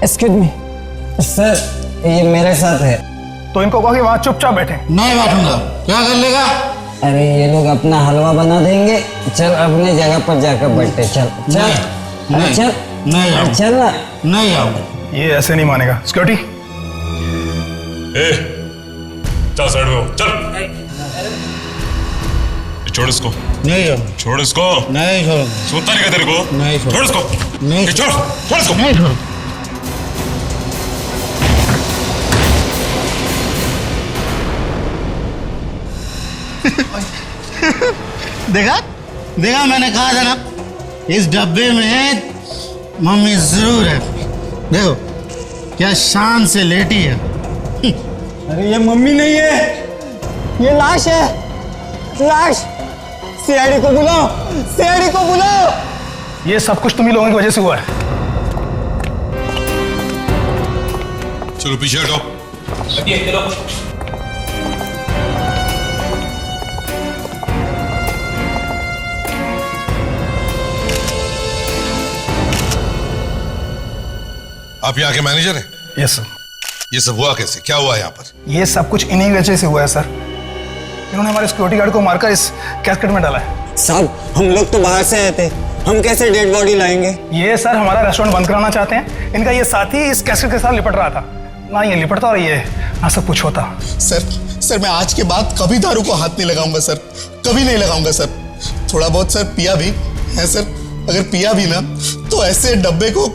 Excuse me sir, ये मेरे साथ है। तो इनको कहो कि वहाँ चुपचाप बैठे। नहीं बैठूंगा। क्या कर लेगा? अरे ये लोग अपना हलवा बना देंगे। चल अपनी जगह पर जाकर बैठे। चल चल नहीं, चल नहीं चल ना। नहीं आऊंगा। ये ऐसे नहीं मानेगा। सिक्योरिटी चल साइड में हो, चल। छोड़ इसको, नहीं आऊंगा। छोड़ इसको। नहीं छोड़ूंगा। सुनता नहीं क्या तेरे को? नहीं छोड़ इसको। नहीं छोड़ इसको। नहीं छोड़ूंगा। देखा देखा, मैंने कहा था ना, इस डब्बे में मम्मी जरूर है। देखो क्या शान से लेटी है। अरे ये मम्मी नहीं है, ये लाश है, लाश। सीआईडी को बुलाओ, सीआईडी को बुलाओ। ये सब कुछ तुम ही लोगों की वजह से हुआ है। चलो पीछे हटो। आप यहाँ के मैनेजर हैं? Yes sir. ये सब हुआ कैसे? क्या हुआ यहाँ पर? ये सब कुछ इन्हीं की वजह से हुआ है सर। इन्होंने हमारे सिक्योरिटी गार्ड को मारकर इस कैस्केट में डाला है। साहब हम लोग तो बाहर से आए थे, हम कैसे डेड बॉडी लाएंगे? ये सर हमारा रेस्टोरेंट बंद कराना चाहते हैं। इनका ये साथी इस कैस्केट के साथ लिपट रहा था ना, ये लिपटता और ये ना सब कुछ होता। सर मैं आज के बाद कभी दारू को हाथ नहीं लगाऊंगा सर, कभी नहीं लगाऊंगा सर। थोड़ा बहुत सर पिया भी है सर, अगर पिया भी ना तो ऐसे डब्बे को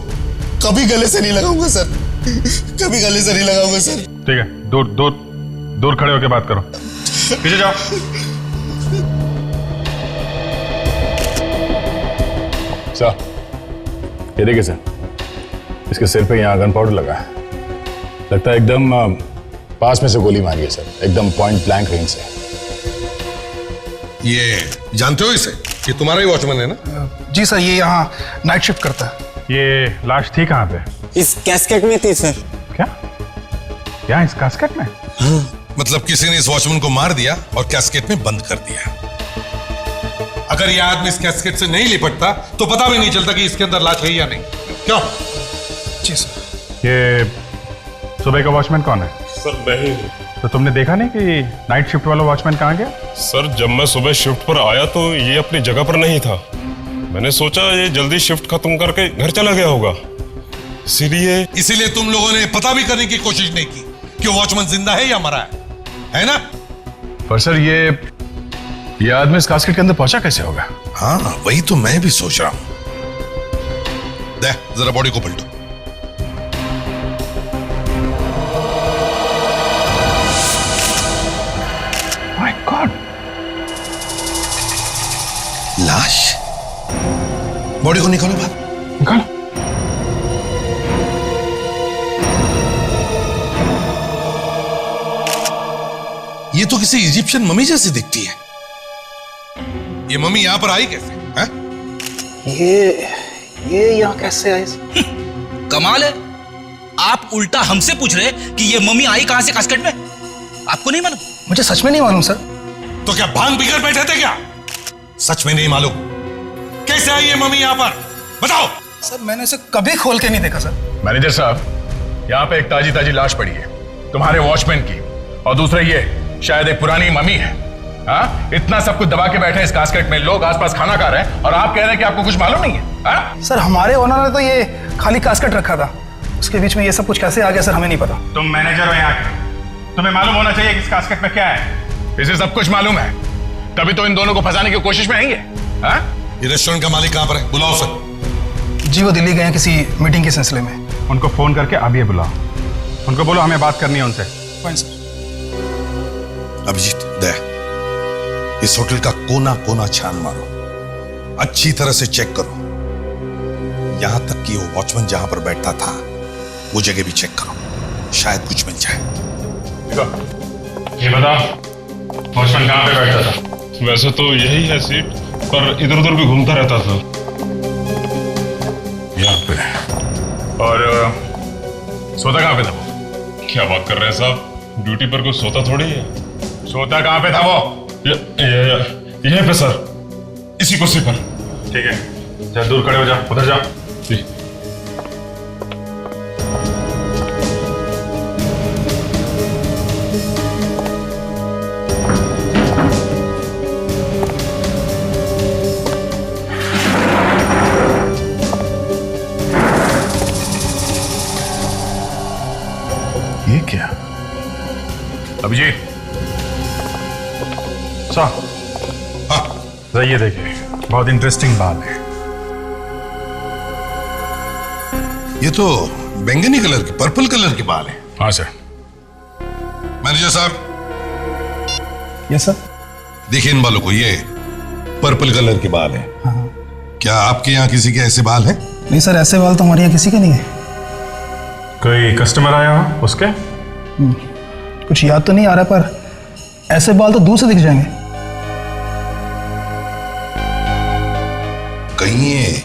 कभी गले से नहीं लगाऊंगा सर, कभी गले से नहीं लगाऊंगा सर। ठीक है, दूर दूर दूर खड़े होकर बात करो। पीछे जाओ। सर ये देखिए सर, इसके सिर पे यहाँ गन पाउडर लगा है। लगता है एकदम पास में से गोली मारी है सर, एकदम पॉइंट ब्लैंक रेंज से। ये जानते हो इसे? ये तुम्हारा ही वॉचमैन है ना? जी सर, ये यहाँ नाइट शिफ्ट करता है। ये लाश थी कहाँ पे? इस कैस्केट में थी सर। क्या? यहाँ इस कैस्केट में? मतलब किसी ने इस वॉचमैन को मार दिया और कैस्केट में बंद कर दिया। अगर यह आदमी इस कैस्केट से नहीं लिपटता तो पता भी नहीं चलता कि इसके अंदर लाश है या नहीं। क्यों? जी सर। ये सुबह का वॉचमैन कौन है? सर मैं ही हूँ। तो तुमने देखा नहीं कि नाइट शिफ्ट वाला वॉचमैन कहाँ गया? सर जब मैं सुबह शिफ्ट पर आया तो ये अपनी जगह पर नहीं था। मैंने सोचा ये जल्दी शिफ्ट खत्म करके घर चला गया होगा, इसीलिए तुम लोगों ने पता भी करने की कोशिश नहीं की कि वॉचमैन जिंदा है या मरा है ना? पर सर ये आदमी इस कास्केट के अंदर पहुंचा कैसे होगा? हाँ वही तो मैं भी सोच रहा हूं। दे जरा बॉडी को पलटो। माय गॉड, लाश। बॉडी को निकालो बाहर, निकालो। ये तो किसी इजिप्शियन मम्मी जैसी दिखती है। ये मम्मी यहां पर आई कैसे? ये यहाँ कैसे आई? कमाल है, आप उल्टा हमसे पूछ रहे कि ये मम्मी आई कहां से कास्केट में? आपको नहीं मालूम? मुझे सच में नहीं मालूम सर। तो क्या भांग पीकर बैठे थे क्या? सच में नहीं मालूम? कैसे आई ये मम्मी यहां पर? बताओ। सर मैंने इसे कभी खोल के नहीं देखा सर। मैनेजर साहब, यहाँ पे एक ताजी ताजी लाश पड़ी है तुम्हारे वॉचमैन की, और दूसरा ये शायद एक पुरानी मम्मी है। हाँ, इतना सब कुछ दबा के बैठे इस कास्केट में, लोग आसपास खाना खा रहे हैं और आप कह रहे हैं कि आपको कुछ मालूम नहीं है? हाँ? सर हमारे ओनर ने तो ये खाली कास्केट रखा था, उसके बीच में ये सब कुछ कैसे आ गया सर, हमें नहीं पता। तुम मैनेजर हो यहाँ के, तुम्हें मालूम होना चाहिए कि इस कास्केट में क्या है। इसे सब कुछ मालूम है, तभी तो इन दोनों को फंसाने की कोशिश में आएंगे। हाँ? ये रेस्टोरेंट का मालिक कहां पर है? बुलाओ सर। जी वो दिल्ली गए हैं किसी मीटिंग के सिलसिले में। उनको फोन करके अभी बुलाओ, उनको बोलो हमें बात करनी है उनसे। Fine sir. अभिजीत दे, इस होटल का कोना कोना छान मारो, अच्छी तरह से चेक करो, यहां तक कि वो वॉचमैन जहां पर बैठता था वो जगह भी चेक करो, शायद कुछ मिल जाए। ये बता, वॉचमैन कहां पे बैठता था? वैसे तो यही है सीट, पर इधर उधर भी घूमता रहता था। यहाँ पे। और सोता कहां पे था वो? क्या बात कर रहे हैं साहब, ड्यूटी पर कोई सोता थोड़ी है। सोता कहां पे था वो? यहीं पे सर, इसी कुर्सी पर। ठीक है, चल दूर खड़े हो जा, उधर जा। ये क्या? अभिजीत साहब, हाँ ये देखिए, बहुत इंटरेस्टिंग बात है। ये तो बैंगनी कलर की, पर्पल कलर की बाल है। हाँ सर। मैनेजर साहब, यस सर। देखिए इन बालों को, ये पर्पल कलर के बाल है। क्या आपके यहाँ किसी के ऐसे बाल हैं? नहीं सर, ऐसे बाल तो हमारे यहाँ किसी के नहीं है। कोई कस्टमर आया हो उसके? कुछ याद तो नहीं आ रहा, पर ऐसे बाल तो दूर से दिख जाएंगे। कहीं ये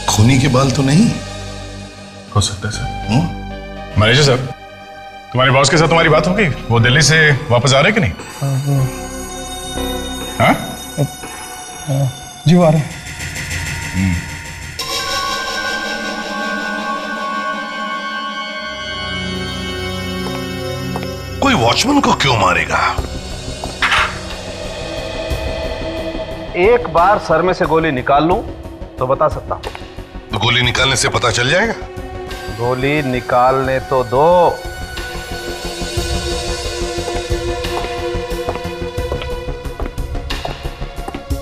खूनी के बाल तो नहीं हो सकता है सर। मैनेजर साहब, तुम्हारे बॉस के साथ तुम्हारी बात हो गई? वो दिल्ली से वापस आ रहे कि नहीं? हाँ? जी वो आ रहे हैं। कोई वॉचमैन को क्यों मारेगा? एक बार सर में से गोली निकाल लूं तो बता सकता हूं। तो गोली निकालने से पता चल जाएगा? गोली निकालने तो दो।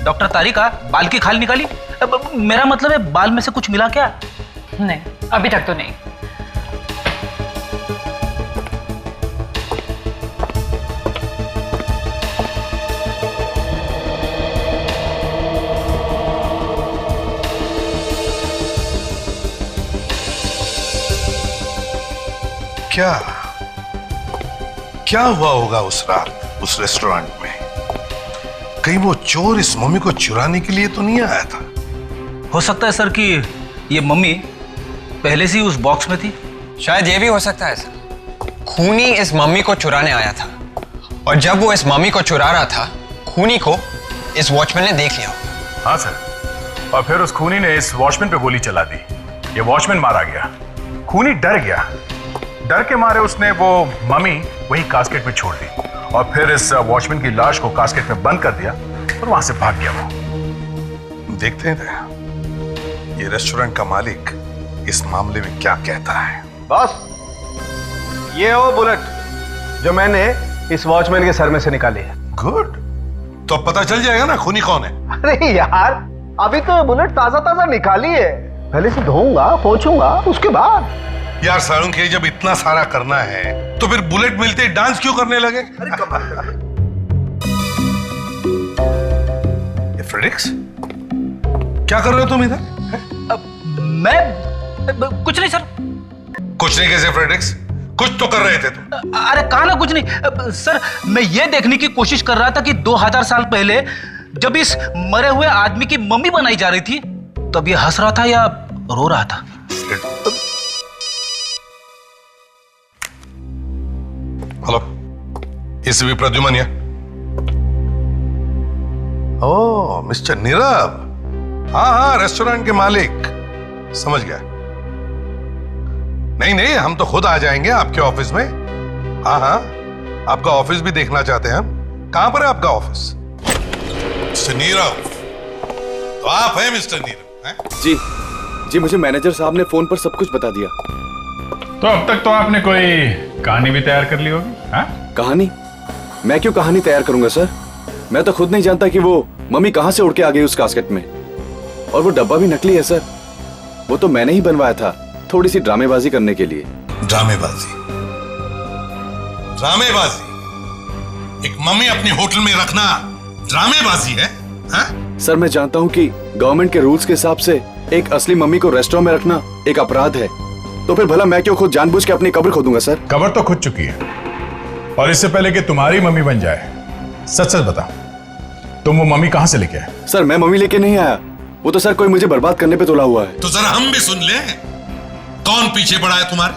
डॉक्टर तारिका, बाल की खाल निकाली? मेरा मतलब है बाल में से कुछ मिला क्या? नहीं, अभी तक तो नहीं। क्या क्या हुआ होगा उस रात उस रेस्टोरेंट में? कहीं वो चोर इस मम्मी को चुराने के लिए तो नहीं आया था? हो सकता है सर कि ये मम्मी पहले से ही उस बॉक्स में थी। शायद ये भी हो सकता है सर, खूनी इस मम्मी को चुराने आया था, और जब वो इस मम्मी को चुरा रहा था, खूनी को इस वॉचमैन ने देख लिया। हाँ सर, और फिर उस खूनी ने इस वॉचमैन पे गोली चला दी। ये वॉचमैन मारा गया, खूनी डर गया, डर के मारे उसने वो मम्मी वही कास्केट में छोड़ दी, और फिर इस वॉचमैन की लाश को कास्केट में बंद कर दिया और वहां से भाग गया वो। देखते हैं ये रेस्टोरेंट का मालिक इस मामले में क्या कहता है। बॉस, ये हो बुलेट जो मैंने इस वॉचमैन के सर में से निकाली है। गुड, तो अब पता चल जाएगा ना खूनी कौन है। अरे यार, अभी तो बुलेट ताजा ताजा निकाली है, पहले से धोऊंगा पोंछूंगा उसके बाद। यार सारुण, के जब इतना सारा करना है तो फिर बुलेट मिलते ही डांस क्यों करने लगे? ये फ्रेडिक्स, क्या कर रहे हो तुम इधर? मैं कुछ नहीं सर। कुछ नहीं कैसे फ्रेडिक्स? कुछ तो कर रहे थे तुम। अरे कहा ना कुछ नहीं सर, मैं ये देखने की कोशिश कर रहा था कि 2000 साल पहले जब इस मरे हुए आदमी की मम्मी बनाई जा रही थी, तब ये हंस रहा था या रो रहा था। हेलो, इस भी प्रद्युमन है। ओ मिस्टर नीरव, हाँ हाँ, रेस्टोरेंट के मालिक, समझ गया। नहीं नहीं, हम तो खुद आ जाएंगे आपके ऑफिस में। हाँ हाँ, आपका ऑफिस भी देखना चाहते हैं हम। कहां पर है आपका ऑफिस? मिस्टर नीरव, तो आप हैं मिस्टर नीरव? हैं? जी, मुझे मैनेजर साहब ने फोन पर सब कुछ बता दिया। तो अब तक तो आपने कोई कहानी भी तैयार कर ली होगी? हाँ? कहानी? मैं क्यों कहानी तैयार करूंगा सर? मैं तो खुद नहीं जानता कि वो मम्मी कहां से उड़ के आ गई उस कास्केट में। और वो डब्बा भी नकली है सर, वो तो मैंने ही बनवाया था, थोड़ी सी ड्रामेबाजी करने के लिए। ड्रामेबाजी? ड्रामेबाजी? एक मम्मी अपने होटल में रखना ड्रामेबाजी है? हाँ? सर मैं जानता हूँ कि गवर्नमेंट के रूल्स के हिसाब से एक असली मम्मी को रेस्टोरेंट में रखना एक अपराध है, तो फिर भला मैं क्यों खुद जानबूझ के अपनी कब्र खोदूंगा सर? कब्र तो खुद चुकी है, और इससे पहले कि तुम्हारी मम्मी बन जाए, सच सच बता, तुम वो मम्मी कहां से लेके आए? सर मैं मम्मी लेके नहीं आया, वो तो सर कोई मुझे बर्बाद करने पे तुला हुआ है। तो जरा हम भी सुन ले, कौन पीछे पड़ा है तुम्हारे?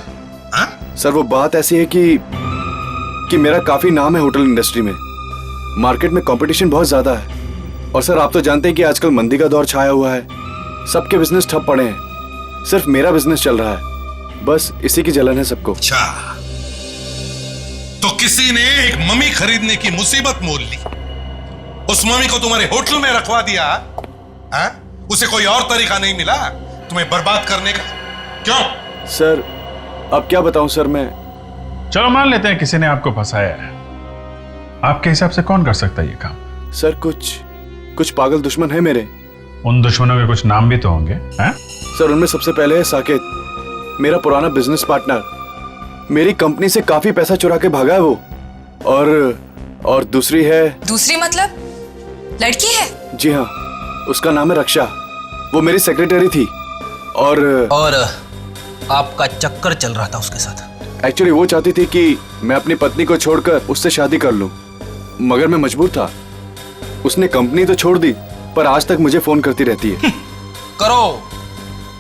हाँ? सर वो बात ऐसी है कि मेरा काफी नाम है होटल इंडस्ट्री में, मार्केट में कंपटीशन बहुत ज्यादा है, और सर आप तो जानते हैं कि आजकल मंदी का दौर छाया हुआ है, सबके बिजनेस ठप पड़े हैं, सिर्फ मेरा बिजनेस चल रहा है। बस इसी की जलन है सबको। अच्छा, तो किसी ने एक मम्मी खरीदने की मुसीबत मोल ली, उस मम्मी को तुम्हारे होटल में रखवा दिया। हाँ? उसे कोई और तरीका नहीं मिला तुम्हें बर्बाद करने का? क्यों? सर अब क्या बताऊं सर मैं। चलो मान लेते हैं किसी ने आपको फंसाया है, आपके हिसाब से कौन कर सकता है ये काम? सर कुछ पागल दुश्मन है मेरे। उन दुश्मनों के कुछ नाम भी तो होंगे हैं? सर उनमें सबसे पहले है साकेत, मेरा पुराना बिजनेस पार्टनर। मेरी कंपनी से काफी पैसा चुरा के भागा है वो। और दूसरी है। दूसरी मतलब लड़की है? जी हाँ, उसका नाम है रक्षा। वो मेरी सेक्रेटरी थी। और आपका चक्कर चल रहा था उसके साथ। एक्चुअली वो चाहती थी कि मैं अपनी पत्नी को छोड़कर उससे शादी कर लूं, मगर मैं मजबूर था। उसने कंपनी तो छोड़ दी, पर आज तक मुझे फोन करती रहती है। करो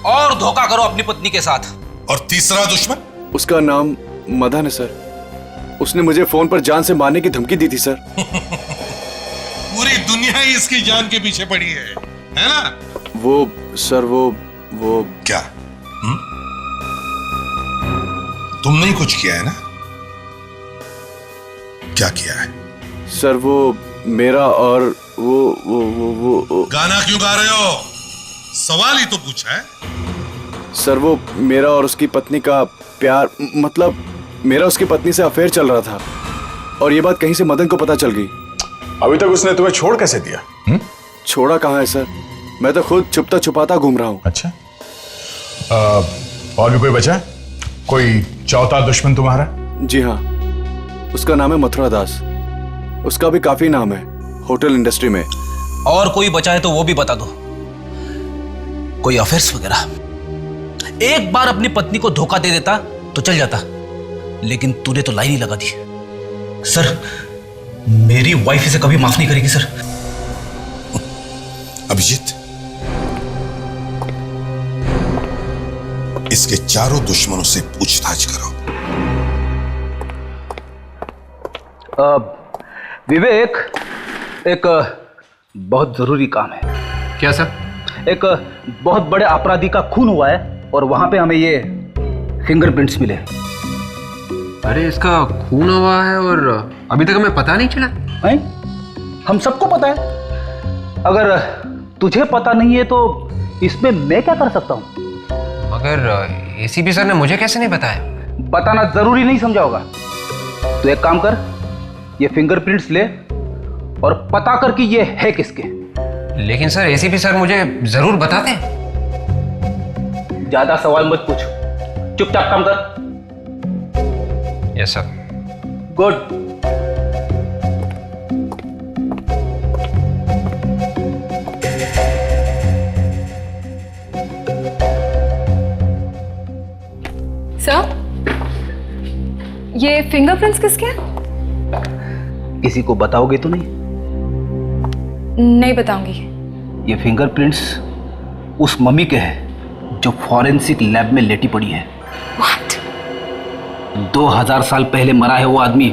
और धोखा करो अपनी पत्नी के साथ। और तीसरा दुश्मन? उसका नाम मदन है सर। उसने मुझे फोन पर जान से मारने की धमकी दी थी सर। पूरी दुनिया ही इसकी जान के पीछे पड़ी है ना? वो सर वो क्या? तुमने ही कुछ किया है ना? क्या किया है? सर वो मेरा और वो गाना क्यों गा रहे हो? सवाल ही तो पूछा है। सर वो मेरा और उसकी पत्नी का प्यार, मतलब मेरा उसकी पत्नी से अफेयर चल रहा था, और ये बात कहीं से मदन को पता चल गई। अभी तक उसने तुम्हें छोड़ कैसे दिया? छोड़ा कहाँ है सर, मैं तो खुद छुपता छुपाता घूम रहा हूँ। अच्छा, और भी कोई बचा है? कोई चौथा दुश्मन तुम्हारा? जी हाँ, उसका नाम है मथुरा दास। उसका भी काफी नाम है होटल इंडस्ट्री में। और कोई बचा है तो वो भी बता दो, कोई अफेयर्स वगैरह। एक बार अपनी पत्नी को धोखा दे देता तो चल जाता, लेकिन तूने तो लाइन ही लगा दी। सर मेरी वाइफ इसे कभी माफ नहीं करेगी सर। अभिजीत, इसके चारों दुश्मनों से पूछताछ करो। विवेक, एक बहुत जरूरी काम है। क्या सर? एक बहुत बड़े अपराधी का खून हुआ है और वहां पे हमें ये फिंगरप्रिंट्स मिले। अरे इसका खून हुआ है और अभी तक हमें पता नहीं चला? है? हम सबको पता है। अगर तुझे पता नहीं है तो इसमें मैं क्या कर सकता हूं? मगर एसीपी सर ने मुझे कैसे नहीं बताया? बताना जरूरी नहीं समझा होगा। तो एक काम कर, ये फिंगरप्रिंट्स ले और पता कर कि ये है किसके। लेकिन सर एसीपी सर मुझे जरूर बताते। ज्यादा सवाल मत पूछ, चुपचाप काम कर। Yes sir. गुड। सर, ये फिंगरप्रिंट्स किसके हैं? किसी को बताओगे तो नहीं? नहीं बताऊंगी। ये फिंगरप्रिंट्स उस मम्मी के हैं जो फॉरेंसिक लैब में लेटी पड़ी है। What? 2000 साल पहले मरा है वो आदमी।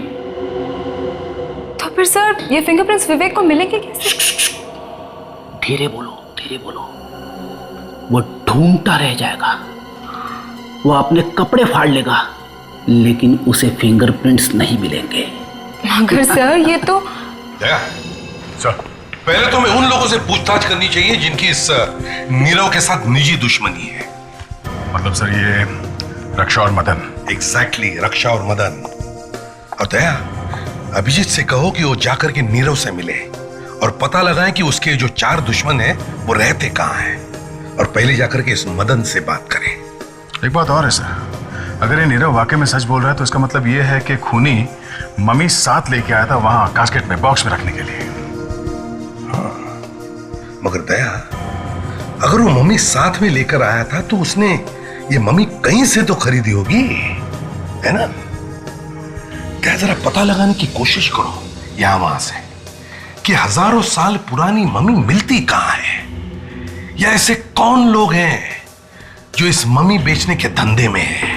तो फिर सर ये फिंगरप्रिंट्स विवेक को मिलेंगे कैसे? धीरे बोलो, धीरे बोलो। वो ढूंढता रह जाएगा, वो अपने कपड़े फाड़ लेगा, लेकिन उसे फिंगरप्रिंट्स नहीं मिलेंगे। मगर सर ये तो सर, पहले तो मैं उन लोगों से पूछताछ करनी चाहिए जिनकी इस नीरव के साथ निजी दुश्मनी है। मतलब सर ये रक्षा और मदन? एग्जैक्टली, रक्षा और मदन। और दया, अभिजीत से कहो कि वो जाकर के नीरव से मिले और पता लगाएं कि उसके जो 4 दुश्मन हैं वो रहते कहाँ हैं, और पहले जाकर के इस मदन से बात करें। एक बात और है सर, अगर ये नीरव वाकई में सच बोल रहा है तो इसका मतलब ये है कि खूनी मम्मी साथ लेके आया था वहां कास्केट में, बॉक्स में रखने के लिए। हाँ, मगर दया, अगर वो मम्मी साथ में लेकर आया था तो उसने ये मम्मी कहीं से तो खरीदी होगी, है ना? क्या जरा पता लगाने की कोशिश करो यहां वहां से कि हजारों साल पुरानी मम्मी मिलती कहां है, या ऐसे कौन लोग हैं जो इस मम्मी बेचने के धंधे में है।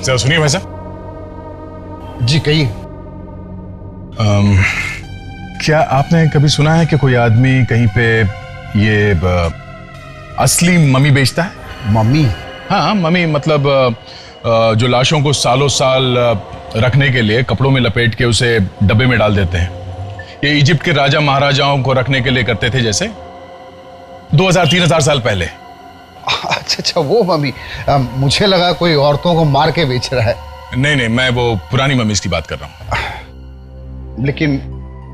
जरा सुनिए भाई साहब। जी कहिए। क्या आपने कभी सुना है कि कोई आदमी कहीं पे ये असली मम्मी बेचता है? मम्मी? हाँ, मम्मी मतलब जो लाशों को सालों साल रखने के लिए कपड़ों में लपेट के उसे डब्बे में डाल देते हैं। ये इजिप्ट के राजा महाराजाओं को रखने के लिए करते थे, जैसे 2000-3000 साल पहले। अच्छा, वो मम्मी। मुझे लगा कोई औरतों को मार के बेच रहा है। नहीं नहीं, मैं वो पुरानी मम्मीज की बात कर रहा हूँ। लेकिन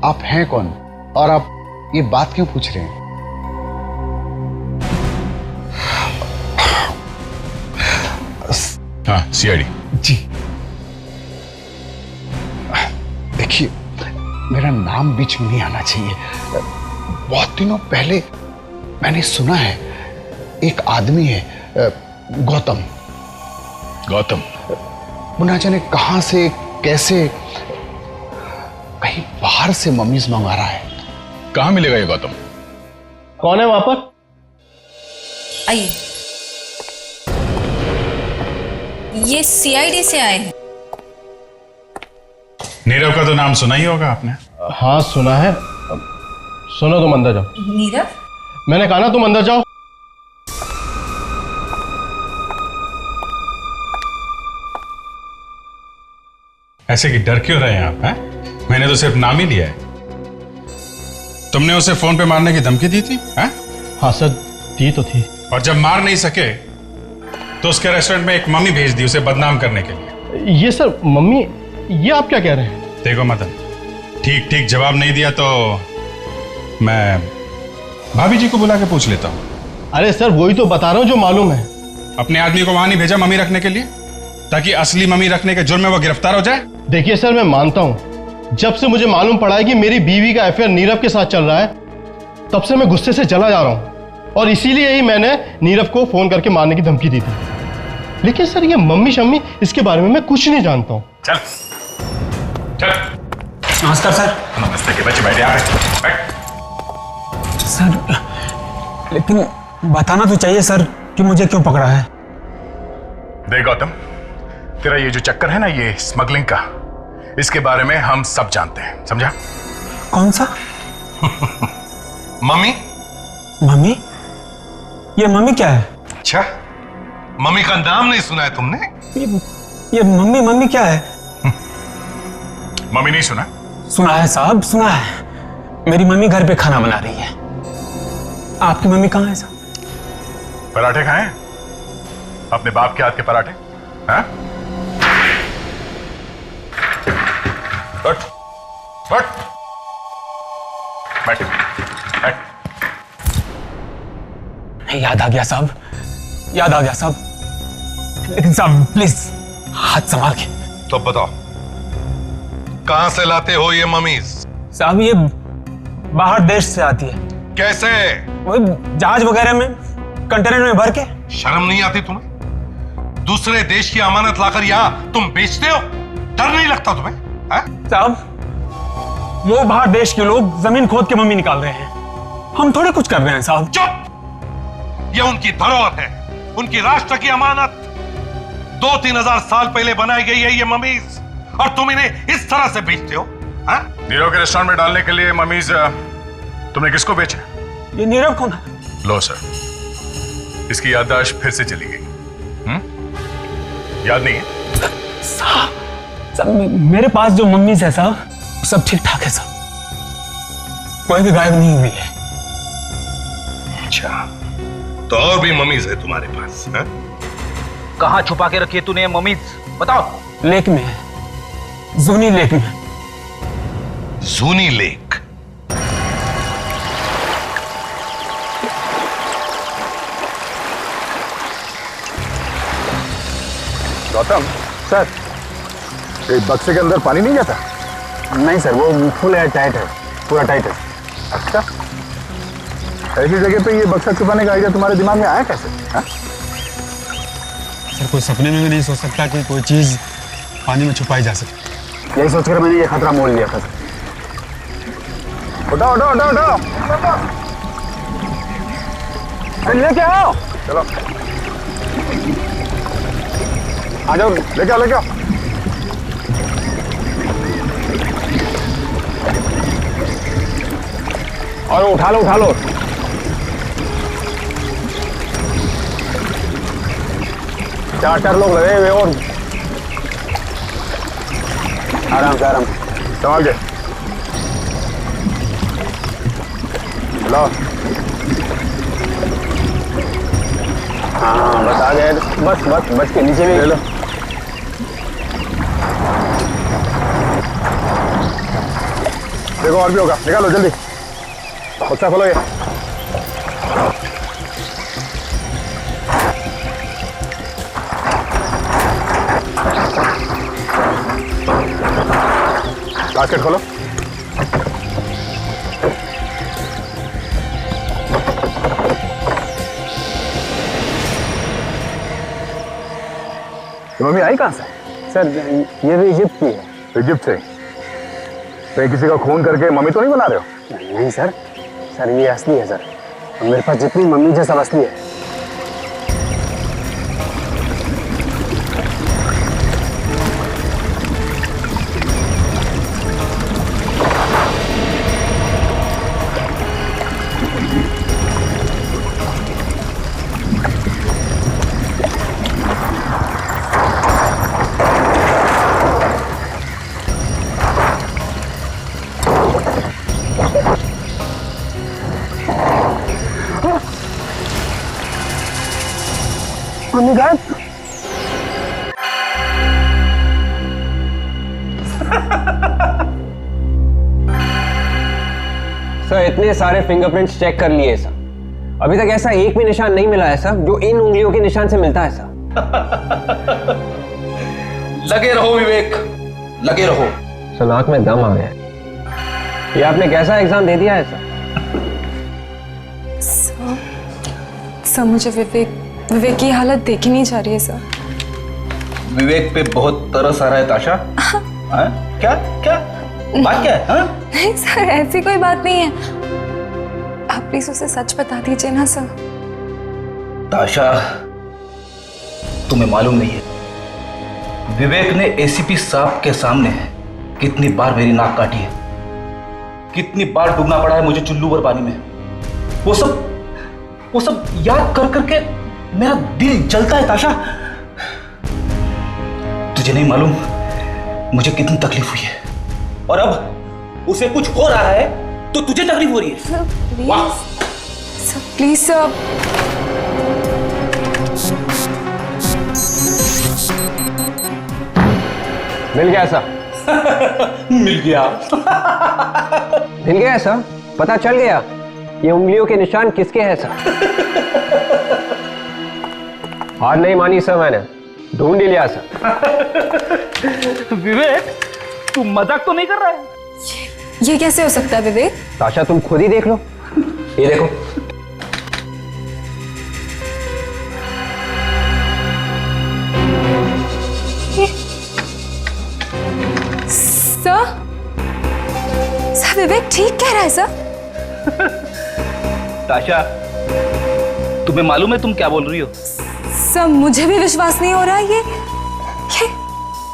आप हैं कौन और आप ये बात क्यों पूछ रहे हैं? हाँ, सीआईडी। जी देखिए, मेरा नाम बीच में नहीं आना चाहिए। बहुत दिनों पहले मैंने सुना है एक आदमी है, गौतम। गौतम? वो ना जाने कहां से कैसे कहीं बाहर से मम्मीज मंगा रहा है। कहां मिलेगा ये गौतम? कौन है वहां पर? आइए, ये सीआईडी से आए हैं। नीरव का तो नाम सुना ही होगा आपने। हाँ सुना है। सुनो, तुम अंदर जाओ। नीरव? मैंने कहा ना तुम अंदर जाओ। ऐसे कि डर क्यों रहे हैं आप? हैं? मैंने तो सिर्फ नाम ही लिया है। तुमने उसे फोन पे मारने की धमकी दी थी? हैं? हाँ सर, दी तो थी। और जब मार नहीं सके तो उसके रेस्टोरेंट में एक मम्मी भेज दी उसे बदनाम करने के लिए। ये सर मम्मी, ये आप क्या कह रहे हैं? देखो मदन, ठीक ठीक जवाब नहीं दिया तो मैं भाभी जी को बुला के पूछ लेता हूँ। अरे सर, वही तो बता रहा हूँ जो मालूम है। अपने आदमी को वहां नहीं भेजा मम्मी रखने के लिए, ताकि असली मम्मी रखने के जुर्म में वो गिरफ्तार हो जाए? देखिए सर, मैं मानता हूँ, जब से मुझे मालूम पड़ा है कि मेरी बीवी का अफेयर नीरव के साथ चल रहा है, तब से मैं गुस्से से जला जा रहा हूँ, और इसीलिए ही मैंने नीरव को फोन करके मारने की धमकी दी थी। लेकिन सर, ये मम्मी शम्मी, इसके बारे में मैं कुछ नहीं जानता हूँ। चल चल। नमस्कार सर। नमस्ते के बच्चे, बैठ यहाँ पे, बैठ। सर लेकिन बताना तो चाहिए सर कि मुझे क्यों पकड़ा है। देख गौतम, तेरा ये जो चक्कर है ना, ये स्मगलिंग का, इसके बारे में हम सब जानते हैं, समझा? कौन सा? मम्मी? मम्मी? ये मम्मी क्या है? अच्छा, मम्मी का नाम नहीं सुना है तुमने? ये मम्मी मम्मी क्या है? मम्मी नहीं सुना? सुना है साहब, सुना है। मेरी मम्मी घर पे खाना बना रही है। आपकी मम्मी कहाँ है साहब? पराठे खाएं? अपने बाप के हाथ के पराठे? हाँ? बैठ, बैठ, बैठ, बैठ। याद आ गया साहब, याद आ गया साहब। लेकिन साहब प्लीज हाथ संभाल के। तो बताओ, कहां से लाते हो ये मम्मीज? साहब ये बाहर देश से आती है। कैसे? वो जहाज वगैरह में, कंटेनर में भर के। शर्म नहीं आती तुम्हें? दूसरे देश की अमानत लाकर यहां तुम बेचते हो? डर नहीं लगता तुम्हें? साहब वो बाहर देश के लोग जमीन खोद के मम्मी निकाल रहे हैं, हम थोड़े कुछ कर रहे हैं साहब। चुप! ये उनकी धरोहर है, उनकी राष्ट्र की अमानत। 2-3 हजार साल पहले बनाई गई है ये मम्मीज, और तुम इन्हें इस तरह से बेचते हो? नीरव के रेस्टोरेंट में डालने के लिए मम्मीज तुमने किसको बेचा? ये नीरव कौन है? लो सर, इसकी याददाश्त फिर से चली गई। याद नहीं है? साहब मेरे पास जो मम्मीज है साहब, सब ठीक ठाक है साहब, कोई भी गायब नहीं हुई है। अच्छा, तो और भी मम्मीज है तुम्हारे पास? कहां छुपा के रखी है तूने ये मम्मीज, बताओ? लेक में है, जूनी लेक में। जूनी लेक? गौतम सर, एक बक्से के अंदर पानी नहीं जाता? नहीं सर, वो फुल एयर टाइट है, पूरा टाइट है। अच्छा, ऐसी जगह पे ये बक्सा छुपाने का आइडिया तुम्हारे दिमाग में आया कैसे? सर कोई सपने में भी नहीं सोच सकता कि कोई चीज पानी में छुपाई जा सकती। यही सोचकर मैंने ये खतरा मोल लिया था। उठाओ उठाओ उठाओ उठाओ, लेके आओ। चलो। आ जाओ, लेके आओ, लेके आओ। और उठा लो, उठा लो। चार लोग लगे हुए और आराम से, आराम संभाल के लो। हाँ बस आ गए, बस के नीचे भी ले लो। देखो और भी होगा, निकालो जल्दी, बक्सा खोलो ये। बास्केट खोलो। मम्मी आई कहाँ से? सर ये भी इजिप्ट की है। इजिप्ट से? तो किसी का खून करके मम्मी तो नहीं बना रहे हो? नहीं सर, सर ये असली है सर, और मेरे पास जितनी मम्मी है सब असली है। मम्मी गायब। सर इतने सारे फिंगरप्रिंट्स चेक कर लिए सर, अभी तक ऐसा एक भी निशान नहीं मिला है सर जो इन उंगलियों के निशान से मिलता है सर। लगे रहो विवेक, लगे रहो। सर नाक में दम आ गया। ये आपने कैसा एग्जाम दे दिया है सर? सर मुझे विवेक की हालत देखी नहीं जा रही है सर। विवेक पे बहुत तरस आ रहा है ताशा। हाँ? क्या क्या बात क्या है? हाँ? नहीं सर ऐसी कोई बात नहीं है, आप प्लीज उसे सच बता दीजिए ना सर। ताशा तुम्हें मालूम नहीं है, विवेक ने एसीपी साहब के सामने कितनी बार मेरी नाक काटी है, कितनी बार डूबना पड़ा है मुझे चुल्लू भर पानी में। वो सब याद कर करके मेरा दिल जलता है ताशा। तुझे नहीं मालूम मुझे कितनी तकलीफ हुई है, और अब उसे कुछ हो रहा है तो तुझे तकलीफ हो रही है। Sir please sir. मिल गया सर। मिल गया। मिल गया सर, पता चल गया ये उंगलियों के निशान किसके हैं सर। हार नहीं मानी सर, मैंने ढूंढ ही लिया सर। विवेक तू मजाक तो नहीं कर रहा है? ये कैसे हो सकता है विवेक? ताशा तुम खुद ही देख लो, ये देखो। सर विवेक ठीक कह रहा है सर। ताशा तुम्हें मालूम है तुम क्या बोल रही हो? सर मुझे भी विश्वास नहीं हो रहा ये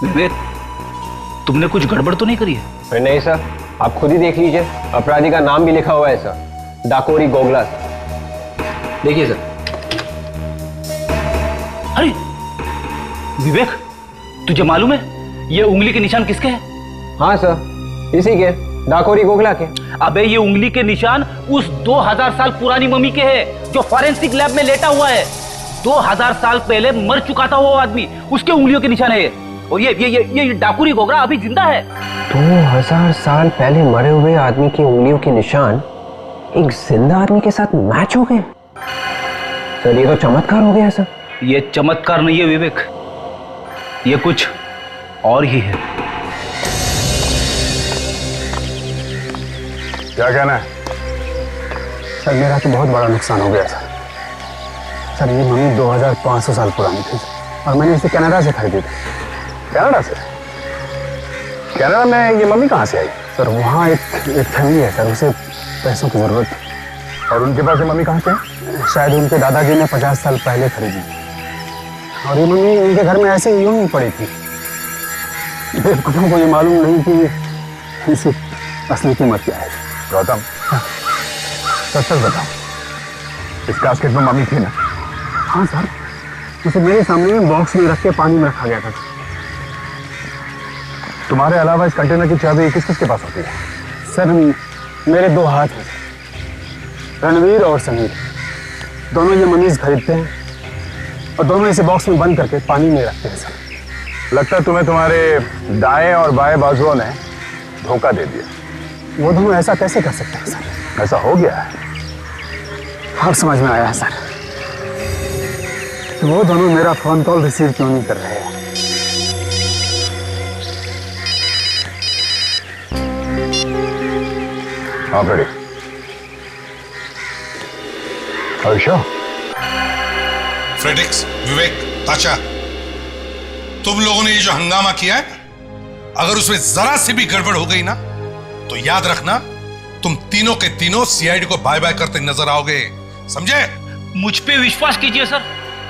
विवेक तुमने कुछ गड़बड़ तो नहीं करी है? नहीं सर, आप खुद ही देख लीजिए, अपराधी का नाम भी लिखा हुआ है सर, डाकोरी गोगला। देखिए सर। अरे विवेक तुझे मालूम है ये उंगली के निशान किसके हैं? हाँ सर, इसी के, डाकोरी गोगला के। अबे ये उंगली के निशान उस 2000 साल पुरानी मम्मी के हैं जो फॉरेंसिक लैब में लेटा हुआ है। 2000 साल पहले मर चुका था वो आदमी, उसके उंगलियों के निशान है। और ये डाकुरी गोगरा अभी जिंदा है। 2000 साल पहले मरे हुए आदमी की उंगलियों के निशान एक जिंदा आदमी के साथ मैच हो गए। सर ये तो चमत्कार हो गया सर। ये चमत्कार नहीं है विवेक, ये कुछ और ही है। क्या कहना है? सर मेरा तो बहुत बड़ा नुकसान हो गया सर। सर ये मम्मी 2500 साल पुरानी थी और मैंने इसे कनाडा से खरीदी थी। कनाडा से? कनाडा में ये मम्मी कहाँ से आई? सर वहाँ एक फैमिली है सर, उसे पैसों की जरूरत थी। और उनके पास ये मम्मी कहाँ से है? शायद उनके दादाजी ने 50 साल पहले खरीदी। और ये मम्मी इनके घर में ऐसे ही यूं ही पड़ी थी। बेवकूफों को ये मालूम नहीं कि इसकी असली कीमत क्या है। गौतम, सच सच बताओ, इस कास्केट में मम्मी थी ना? हाँ सर, उसे मेरे सामने बॉक्स में रख के पानी में रखा गया था। तुम्हारे अलावा इस कंटेनर की चाबी किस किस के पास होती है? सर मेरे 2 हाथ हैं, रणवीर और समीर। दोनों ये मनीज खरीदते हैं और दोनों इसे बॉक्स में बंद करके पानी में रखते हैं सर। लगता है तुम्हें तुम्हारे दाएं और बाएं बाजुओं ने धोखा दे दिया। वो दोनों ऐसा कैसे कर सकते हैं सर? ऐसा हो गया है। अब समझ में आया है सर, तो वो दोनों मेरा फोन कॉल रिसीव क्यों नहीं कर रहे हैं। आप रेडी? फ्रेडरिक्स, विवेक, ताशा, तुम लोगों ने ये जो हंगामा किया है, अगर उसमें जरा सी भी गड़बड़ हो गई ना, तो याद रखना तुम तीनों के तीनों सीआईडी को बाय बाय करते नजर आओगे, समझे? मुझ पे विश्वास कीजिए सर,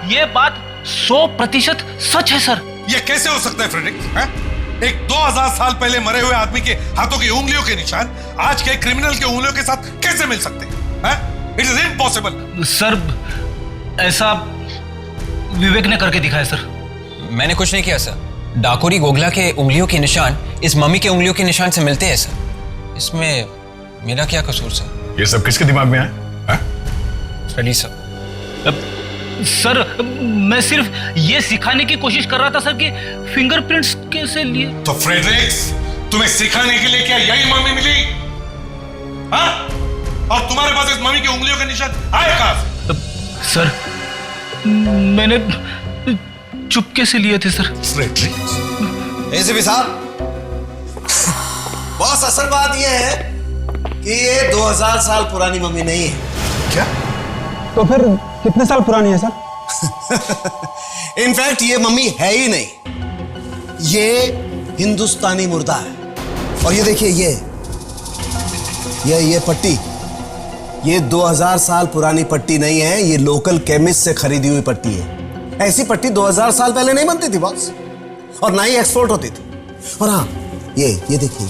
ये बात 100% सच है सर। ये कैसे हो सकता है फ्रेडरिक्स? एक 2000 साल पहले मरे हुए आदमी के हाथों की उंगलियों के निशान आज के क्रिमिनल के उंगलियों के साथ कैसे मिल सकते हैं? It is impossible. सर ऐसा विवेक ने करके दिखाया सर। मैंने कुछ नहीं किया सर। डाकुरी गोगला के उंगलियों के निशान इस मम्मी के उंगलियों के निशान से मिलते हैं सर। इसमें मेरा क्या कसूर सर? ये सब किसके दिमाग में है? Freddy sir. सर मैं सिर्फ ये सिखाने की कोशिश कर रहा था सर कि फिंगरप्रिंट्स कैसे लिए। तो फ्रेडरिक्स, तुम्हें सिखाने के लिए क्या यही मम्मी मिली? हाँ? और तुम्हारे पास इस मम्मी की उंगलियों के निशान आए कहां से? सर मैंने चुपके से लिए थे सर। फ्रेडरिक्स, एसीपी साहब, बॉस असल बात यह है कि ये 2000 साल पुरानी मम्मी नहीं है। क्या? तो फिर कितने साल पुरानी है सर? इनफैक्ट ये मम्मी है ही नहीं, ये हिंदुस्तानी मुर्दा है। और ये देखिए, ये पट्टी, ये 2000 साल पुरानी पट्टी नहीं है, ये लोकल केमिस्ट से खरीदी हुई पट्टी है। ऐसी पट्टी 2000 साल पहले नहीं बनती थी बॉस, और ना ही एक्सपोर्ट होती थी। और हाँ, ये देखिए,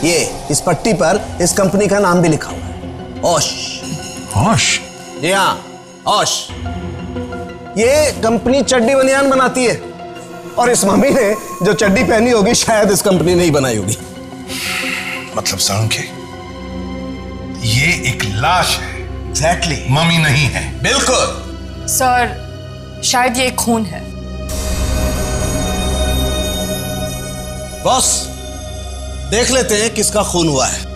ये इस पट्टी पर इस कंपनी का नाम भी लिखा हुआ है, ओश। ओश? जी हाँ, ओश। ये कंपनी चड्डी बनियान बनाती है, और इस मम्मी ने जो चड्डी पहनी होगी शायद इस कंपनी ने ही बनाई होगी। मतलब सांख्य, ये एक लाश है। एग्जैक्टली, मम्मी नहीं है। बिल्कुल सर, शायद ये खून है। बॉस, देख लेते हैं किसका खून हुआ है।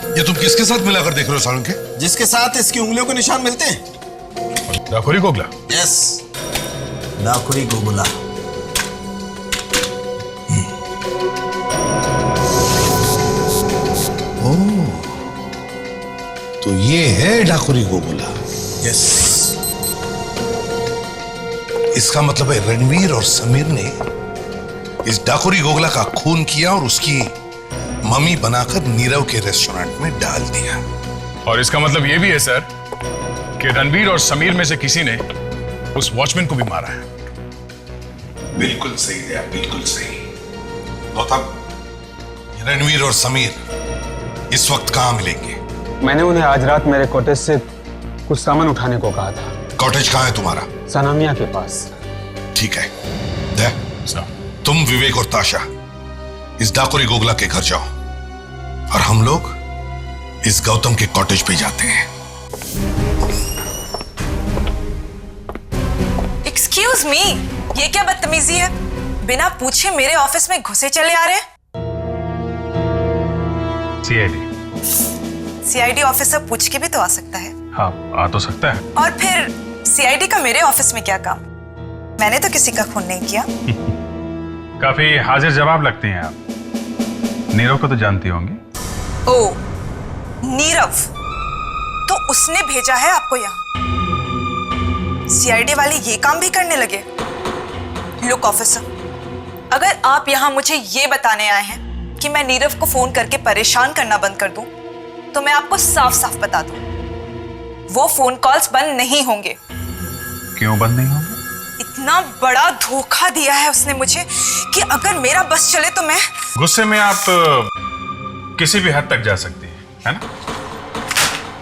ये तुम किसके साथ मिलाकर देख रहे हो सालुंके? जिसके साथ इसकी उंगलियों के निशान मिलते हैं। डाकुरी गोगला? यस, डाकुरी गोगला। तो ये है डाकुरी गोगला। यस। इसका मतलब है रणवीर और समीर ने इस डाकुरी गोगला का खून किया और उसकी मम्मी बनाकर नीरव के रेस्टोरेंट में डाल दिया। और इसका मतलब यह भी है सर कि रणवीर और समीर में से किसी ने उस वॉचमैन को भी मारा है। बिल्कुल सही है, बिल्कुल सही। गौतम, रणवीर और समीर इस वक्त कहां मिलेंगे? मैंने उन्हें आज रात मेरे कॉटेज से कुछ सामान उठाने को कहा था। कॉटेज कहां है तुम्हारा? सनामिया के पास। ठीक है, तुम विवेक और ताशा इस डाकुरी गोगला के घर जाओ, और हम लोग इस गौतम के कॉटेज पे जाते हैं। एक्सक्यूज मी, ये क्या बदतमीजी है? बिना पूछे मेरे ऑफिस में घुसे चले आ रहे। सीआईडी ऑफिसर पूछ के भी तो आ सकता है। हाँ, आ तो सकता है। और फिर सीआईडी का मेरे ऑफिस में क्या काम? मैंने तो किसी का खून नहीं किया। काफी हाजिर जवाब लगती हैं आप। नीरव को तो जानती होंगी। ओ, नीरव, तो उसने भेजा है आपको यहाँ? सीआईडी वाले ये काम भी करने लगे। लुक ऑफिसर, अगर आप यहाँ मुझे ये बताने आए हैं कि मैं नीरव को फोन करके परेशान करना बंद कर दूं, तो मैं आपको साफ साफ बता दूं, वो फोन कॉल्स बंद नहीं होंगे। क्यों बंद नहीं होंगे? इतना बड़ा धोखा दिया है उसने मुझे कि अगर मेरा बस चले तो मैं। गुस्से में आप किसी भी हद तक जा सकती है ना?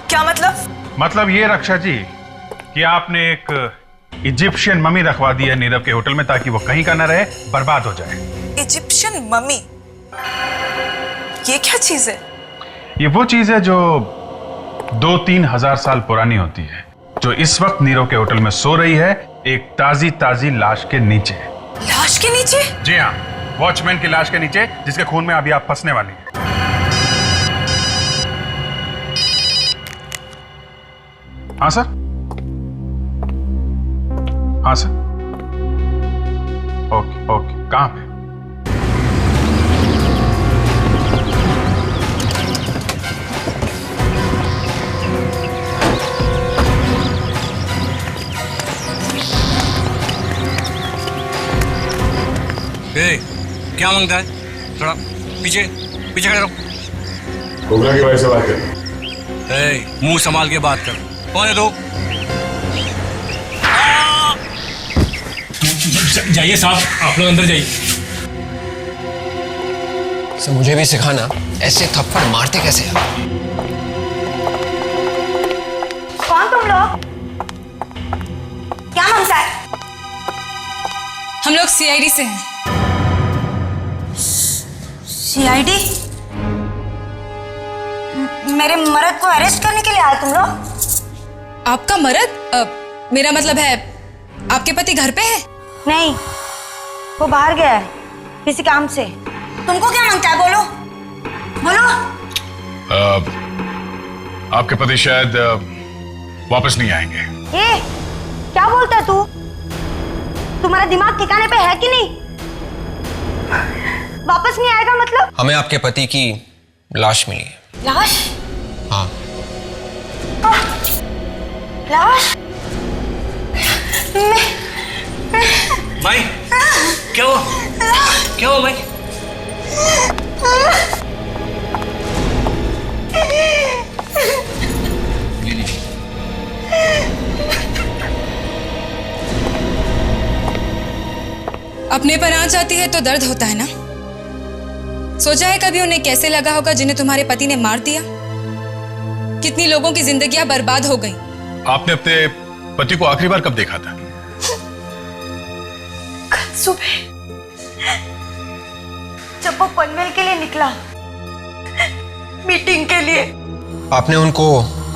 क्या मतलब? मतलब ये रक्षा जी कि आपने एक इजिप्शियन मम्मी रखवा दी है नीरव के होटल में ताकि वो कहीं का ना रहे, बर्बाद हो जाए। Egyptian mummy? ये क्या चीज है? ये वो चीज है जो 2-3 हजार साल पुरानी होती है, जो इस वक्त नीरव के होटल में सो रही है, एक ताजी ताजी लाश के नीचे। लाश के नीचे? जी हाँ, वॉचमैन की लाश के नीचे, जिसके खून में अभी आप फंसने वाली हैं। हाँ सर, हाँ सर, ओके ओके, कहाँ पे? क्या मांगता है? थोड़ा पीछे पीछे खड़े रहो। कोबरा की वजह से बात कर। मुंह संभाल के बात कर। कौन है तो? जाइए साहब, आप लोग अंदर जाइए। सर मुझे भी सिखाना ऐसे थप्पड़ मारते कैसे हैं। कौन तुम लोग? क्या मांगता है? हम लोग सीआईडी से हैं। सीआईडी? मेरे मर्द को अरेस्ट करने के लिए आए तुम लोग? आपका मर्द? मेरा मतलब है आपके पति घर पे है? नहीं, वो बाहर गया है किसी काम से। तुमको क्या मांगता है? बोलो बोलो। आपके पति शायद वापस नहीं आएंगे। ये क्या बोलता है तू? तुम्हारा दिमाग ठिकाने पे है कि नहीं? वापस नहीं आएगा मतलब? हमें आपके पति की लाश मिली है। लाश? हाँ। लाश? भाई क्या हुआ? क्या हुआ भाई? अपने पर आंच आती है तो दर्द होता है ना? सोचा है कभी उन्हें कैसे लगा होगा जिन्हें तुम्हारे पति ने मार दिया? कितनी लोगों की जिंदगियां बर्बाद हो गई। आपने अपने पति को आखिरी बार कब देखा था? कल सुबह जब वो पनवेल के लिए निकला, मीटिंग के लिए। आपने उनको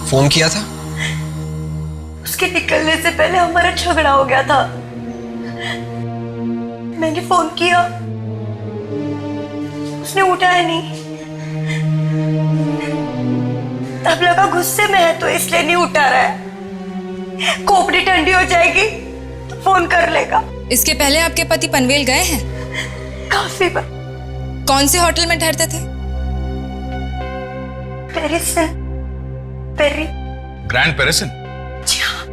फोन किया था? उसके निकलने से पहले हमारा झगड़ा हो गया था। मैंने फोन किया, उसने उठाया नहीं। तब लगा गुस्से में है तो इसलिए नहीं उठा रहा है। खोपड़ी ठंडी हो जाएगी तो फोन कर लेगा। इसके पहले आपके पति पनवेल गए हैं? काफी बार। कौन से होटल में ठहरते थे? पेरिसन। पेरी। ग्रैंड पेरिसन? जी हाँ,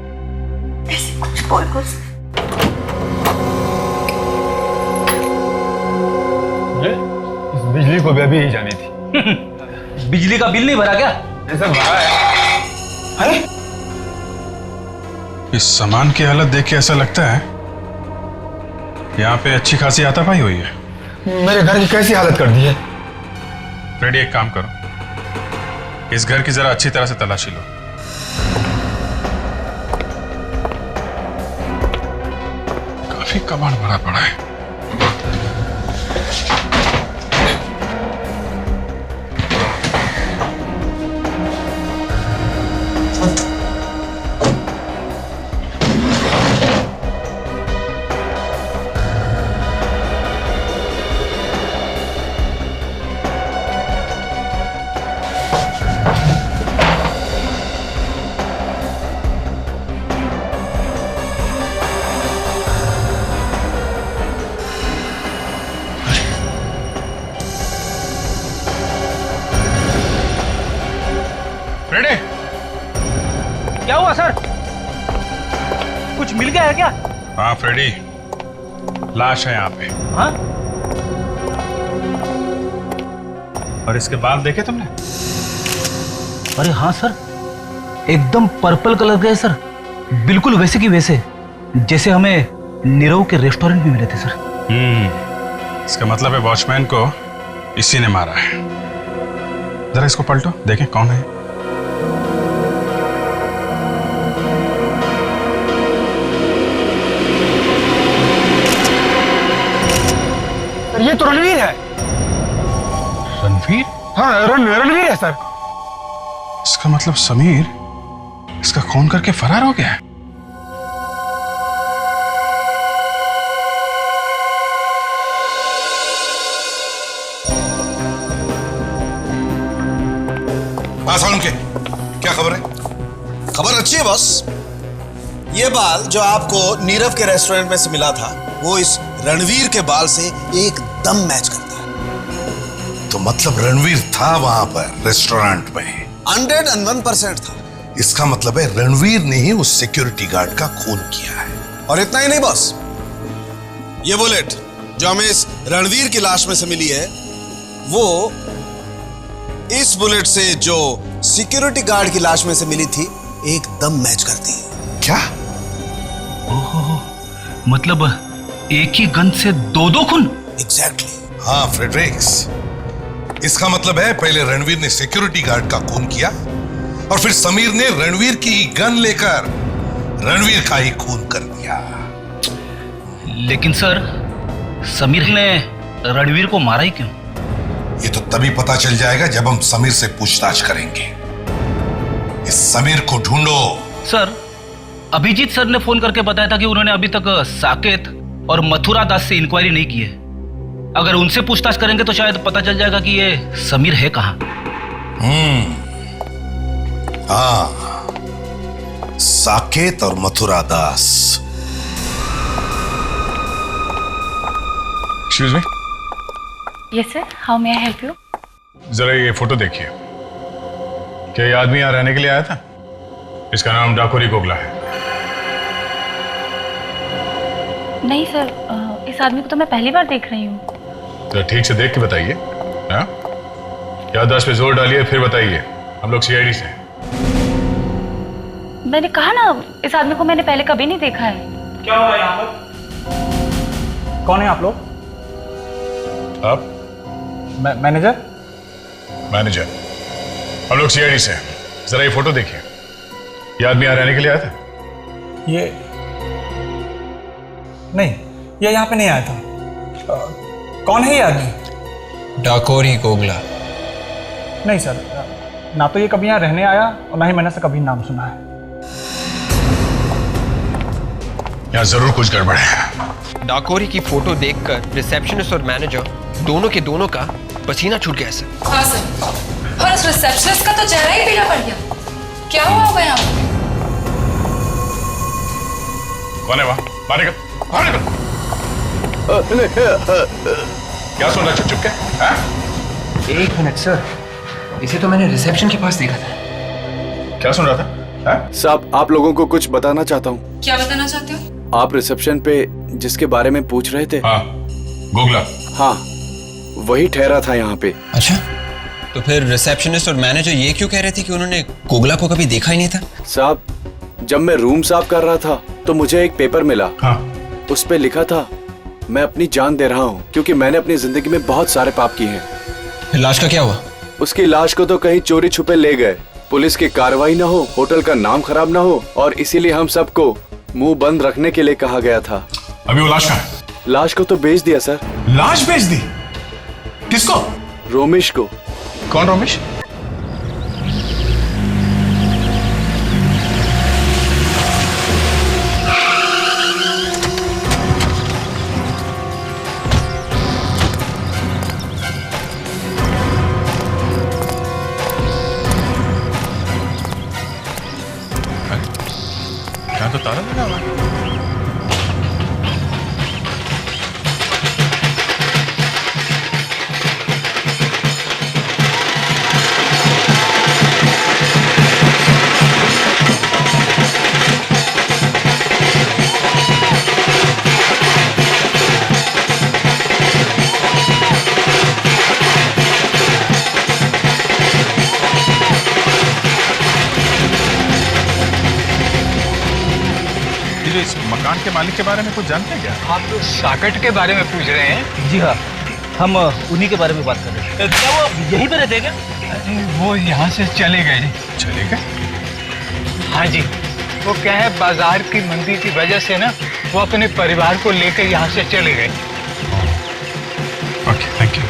ऐसे कुछ बोलो। इस बिजली को भी अभी ही जानी थी। बिजली का बिल नहीं भरा क्या? ऐसा भरा है। अरे इस सामान की हालत देख के ऐसा लगता है यहाँ पे अच्छी खासी हाथापाई हुई है। मेरे घर की कैसी हालत कर दी है? फ्रेडी, एक काम करो, इस घर की जरा अच्छी तरह से तलाशी लो। काफी कबाड़ भरा पड़ा है। क्या हुआ सर? कुछ मिल गया है क्या? हाँ फ्रेडी, लाश है यहाँ पे। हाँ? और इसके बाल देखे तुमने? अरे हाँ सर, एकदम पर्पल कलर के है सर, बिल्कुल वैसे की वैसे जैसे हमें नीरव के रेस्टोरेंट में मिले थे सर। इसका मतलब है वॉचमैन को इसी ने मारा है। जरा इसको पलटो, देखें कौन है। ये तो रणवीर है। रणवीर? हाँ रणवीर है सर। इसका मतलब समीर इसका खून करके फरार हो गया है। सालुंके के क्या खबर है? खबर अच्छी है बॉस। ये बाल जो आपको नीरव के रेस्टोरेंट में से मिला था वो इस रणवीर के बाल से एकदम मैच करता है। तो मतलब रणवीर था वहां पर रेस्टोरेंट में? 101% था। इसका मतलब है रणवीर ने ही उस सिक्योरिटी गार्ड का खून किया है। और इतना ही नहीं बॉस, ये बुलेट जो हमें इस रणवीर की लाश में से मिली है वो इस बुलेट से जो सिक्योरिटी गार्ड की लाश में से मिली थी एकदम मैच करती है। क्या? ओहो, मतलब एक ही गन से दो खून? एग्जैक्टली। हाँ फ्रेडरिक्स, इसका मतलब है पहले रणवीर ने सिक्योरिटी गार्ड का खून किया और फिर समीर ने रणवीर की गन लेकर रणवीर का ही खून कर दिया। लेकिन सर, समीर ने रणवीर को मारा ही क्यों? ये तो तभी पता चल जाएगा जब हम समीर से पूछताछ करेंगे। इस समीर को ढूंढो। सर, अभिजीत सर ने फोन करके बताया था कि उन्होंने अभी तक साकेत और मथुरा दास से इंक्वायरी नहीं की है। अगर उनसे पूछताछ करेंगे तो शायद पता चल जाएगा कि ये समीर है कहां। हाँ, साकेत और Mathura Das. Excuse me. Yes sir, how may I help you? जरा ये फोटो देखिए। क्या ये आदमी यहां रहने के लिए आया था? इसका नाम डाकोरी गोगला है। नहीं सर, इस आदमी को तो मैं पहली बार देख रही हूँ। तो ठीक से देख के बताइए। हाँ? याददाश्त पे जोर डालिए फिर बताइए। हम लोग सीआईडी से। मैंने कहा ना, इस आदमी को मैंने पहले कभी नहीं देखा है। क्या हुआ यहाँ पर? कौन है आप लोग? आप? मैनेजर? मैनेजर। हम लोग सीआईडी से। जरा ये फोटो देखिए। ये आदमी यहाँ रहने के लिए आया था? ये नहीं, ये यहाँ पे नहीं आया था। कौन है ये आदमी? डाकोरी गोगला। नहीं सर, ना तो ये कभी यहाँ रहने आया और ना ही मैंने से कभी नाम सुना है। यहाँ जरूर कुछ गड़बड़ है। डाकोरी की फोटो देखकर रिसेप्शनिस्ट और मैनेजर दोनों के दोनों का पसीना छूट गया सर। हाँ सर, और उस रिसेप्शनिस्ट का तो चेहरा ही पीला पड़ गया। क्या हुआ होगा यहाँ पर? कौन है वहाँ? बाहर निकल, बाहर निकल। क्या सुन रहा चुप चुप के? हाँ? 1 मिनट सर, इसे तो मैंने रिसेप्शन के पास देखा था। क्या सुन रहा था? हाँ? साहब, आप लोगों को कुछ बताना चाहता हूँ। क्या बताना चाहते हो? आप रिसेप्शन पे जिसके बारे में पूछ रहे थे? हाँ, गोगला। हाँ, वही ठहरा था यहाँ पे। अच्छा, तो फिर रिसेप्शनिस्ट और मैनेजर ये क्यों कह रहे थे कि उन्होंने गोगला को कभी देखा ही नहीं था? साहब, जब मैं रूम साफ कर रहा था तो मुझे एक पेपर मिला। हाँ। उस पे लिखा था, मैं अपनी जान दे रहा हूँ क्योंकि मैंने अपनी जिंदगी में बहुत सारे पाप किए हैं। फिर लाश का क्या हुआ? उसकी लाश को तो कहीं चोरी छुपे ले गए। पुलिस की कार्रवाई ना हो, होटल का नाम खराब ना हो, और इसीलिए हम सबको मुंह बंद रखने के लिए कहा गया था। अभी वो लाश कहाँ है? लाश को तो बेच दिया सर। लाश बेच दी? किसको? रोमेश को। कौन रोमेश? यहाँ तो ताला लगा हुआ है। के मालिक के बारे में कुछ जानते हैं क्या? आप तो साकेत के बारे में पूछ रहे हैं? जी हाँ, हम उन्हीं के बारे में बात कर रहे हैं। क्या वो यहीं पे रहते हैं क्या? वो यहाँ से चले गए जी। चले गए? हाँ जी, वो क्या है, बाजार की मंदी की वजह से ना वो अपने परिवार को लेकर यहाँ से चले गए। Okay, thank you.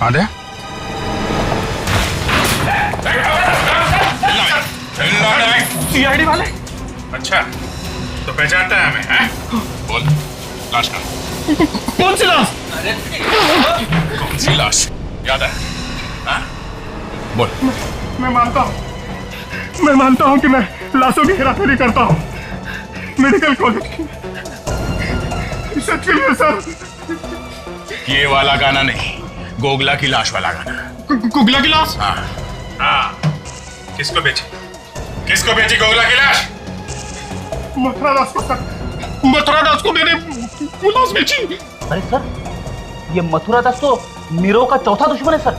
आदे? सीआईडी वाले? अच्छा, तो पहचानता है हमें, हैं? बोल, लाश कहाँ? कौन सी लाश? कौन सी लाश? याद है? हाँ? बोल। मैं मानता हूँ कि मैं लाशों की हेराफेरी करता हूँ मेडिकल कॉलेज की। सच के लिए सर। ये वाला गाना नहीं, गोगला की लाश वाला गाना। गुगला की लाश? हाँ, हाँ। किसको बेची गोगला की लाश? मथुरा दास को मैंने वो लाश बेची। अरे सर, ये मथुरा दास तो नीरव का चौथा दुश्मन है सर।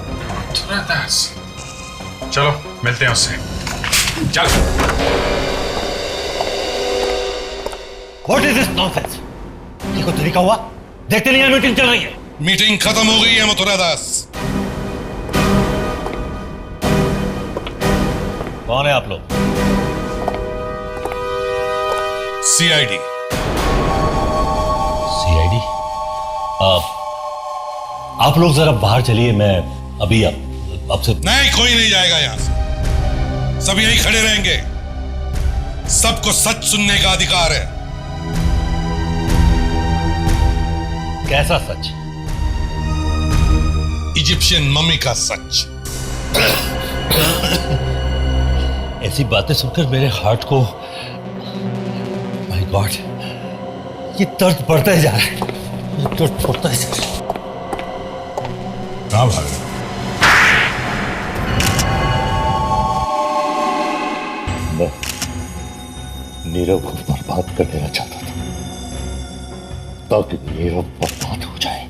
मथुरा दास? चलो मिलते हैं उससे। चल। What is this nonsense? ये कोई तरीका हुआ? देखते नहीं है मीटिंग चल रही है। मीटिंग खत्म हो गई है मथुरा दास। कौन है आप लोग? सीआईडी। सीआईडी? आप लोग जरा बाहर चलिए, मैं अभी आपसे। नहीं, कोई नहीं जाएगा यहां से। सब यहीं खड़े रहेंगे। सबको सच सुनने का अधिकार है। कैसा सच? इजिप्शियन मम्मी का सच। ऐसी बातें सुनकर मेरे हार्ट को, माय गॉड, ये दर्द बढ़ता ही जा रहा है। ये दर्द बढ़ता ही जा रहा है। कहां भाग रहे? मैं नीरव को बर्बाद कर देना चाहता था ताकि नीरव बर्बाद हो जाए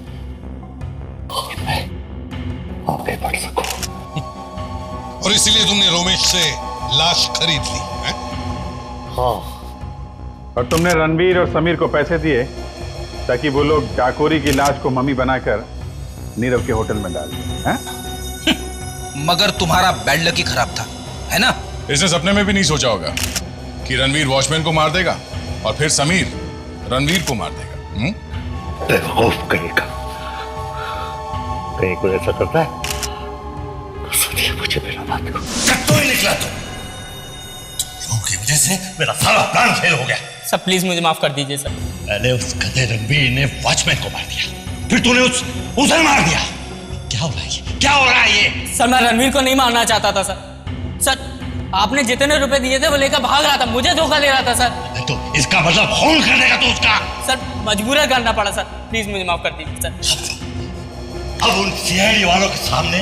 और मैं आगे बढ़ सकूं। और इसीलिए तुमने रोमेश से लाश खरीद ली है? हाँ। और तुमने रणवीर और समीर को पैसे दिए ताकि वो लोग डाकोरी की लाश को मम्मी बनाकर नीरव के होटल में डाल दें, हैं? मगर तुम्हारा बैड लक ही खराब था, है ना? इसने सपने में भी नहीं सोचा होगा कि रणवीर वॉचमैन को मार देगा और फिर समीर रणवीर को मार देगा। बेवकूफ कहेगा। कहीं कोई ऐसा करता है तो सोचिए मुझे मेरा बात को। तो ही निकला तो लोगों की वजह से मेरा सारा प्लान फेल हो गया। सर प्लीज मुझे माफ कर दीजिए सर। पहले उस गधे रणवीर ने वॉचमैन को मार दिया, फिर तूने उसे मार दिया। क्या हो रहा है? क्या हो रहा है ये? सर मैं रणवीर को नहीं मारना चाहता था सर। सर आपने जितने रुपए दिए थे वो लेकर भाग रहा था, मुझे धोखा दे रहा था सर। तो इसका मतलब खून कर देगा तो उसका? सर मजबूरन करना पड़ा सर, प्लीज मुझे माफ कर दीजिए सर। अब उन सीआईडी वालों के सामने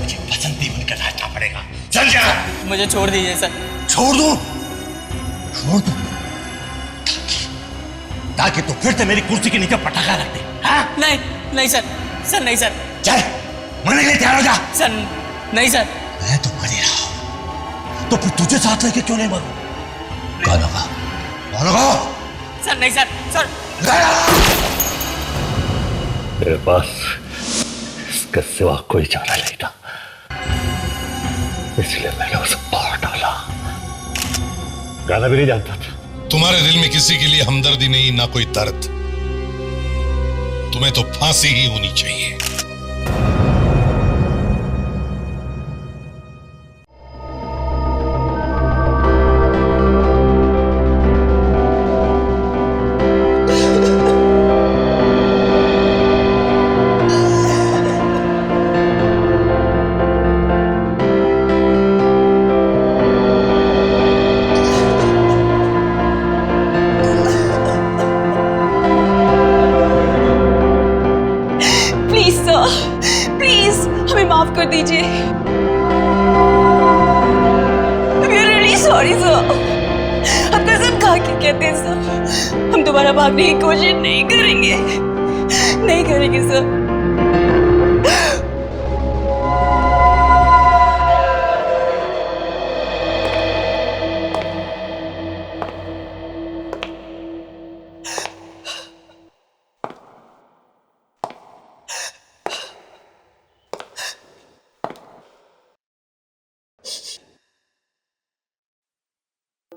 मुझे बसंती बनकर रहना पड़ेगा। चल जा। मुझे छोड़ दीजिए सर। छोड़ दूं? छोड़ दूं ताकि तू फिर से मेरी कुर्सी के नीचे पटाखा रख दे। हाँ? नहीं नहीं सर, सर नहीं सर। चल मरने के लिए तैयार हो जा। सर नहीं सर। मैं तो मर ही रहा हूं, तो फिर तुझे साथ लेके क्यों नहीं मरूं? कौन होगा? सर नहीं सर। सर मेरे पास इसके सिवा कोई चारा नहीं था, इसलिए मैंने उसे मार डाला। गाना भी नहीं जानता था। तुम्हारे दिल में किसी के लिए हमदर्दी नहीं, ना कोई दर्द। तुम्हें तो फांसी ही होनी चाहिए। माफ कर दीजिए। We are really sorry sir। आप कसम खा के कहते हैं सर, हम दोबारा भागने की कोशिश नहीं करेंगे, नहीं करेंगे सर।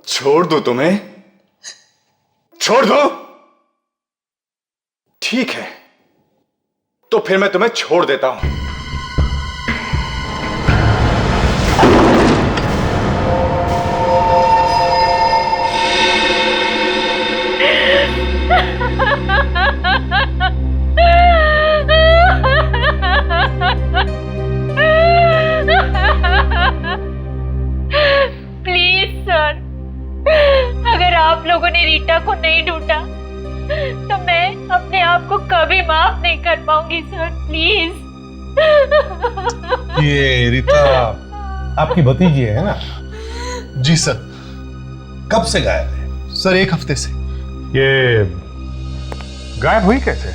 छोड़ दो तुम्हें? छोड़ दो? ठीक है, तो फिर मैं तुम्हें छोड़ देता हूं। प्लीज सर, अगर आप लोगों ने रीटा को नहीं ढूंढा तो मैं अपने आप को कभी माफ नहीं कर पाऊंगी सर, प्लीज। ये रीता आपकी भतीजी है ना? जी सर। कब से गायब है? सर 1 हफ्ते से। ये गायब हुई कैसे?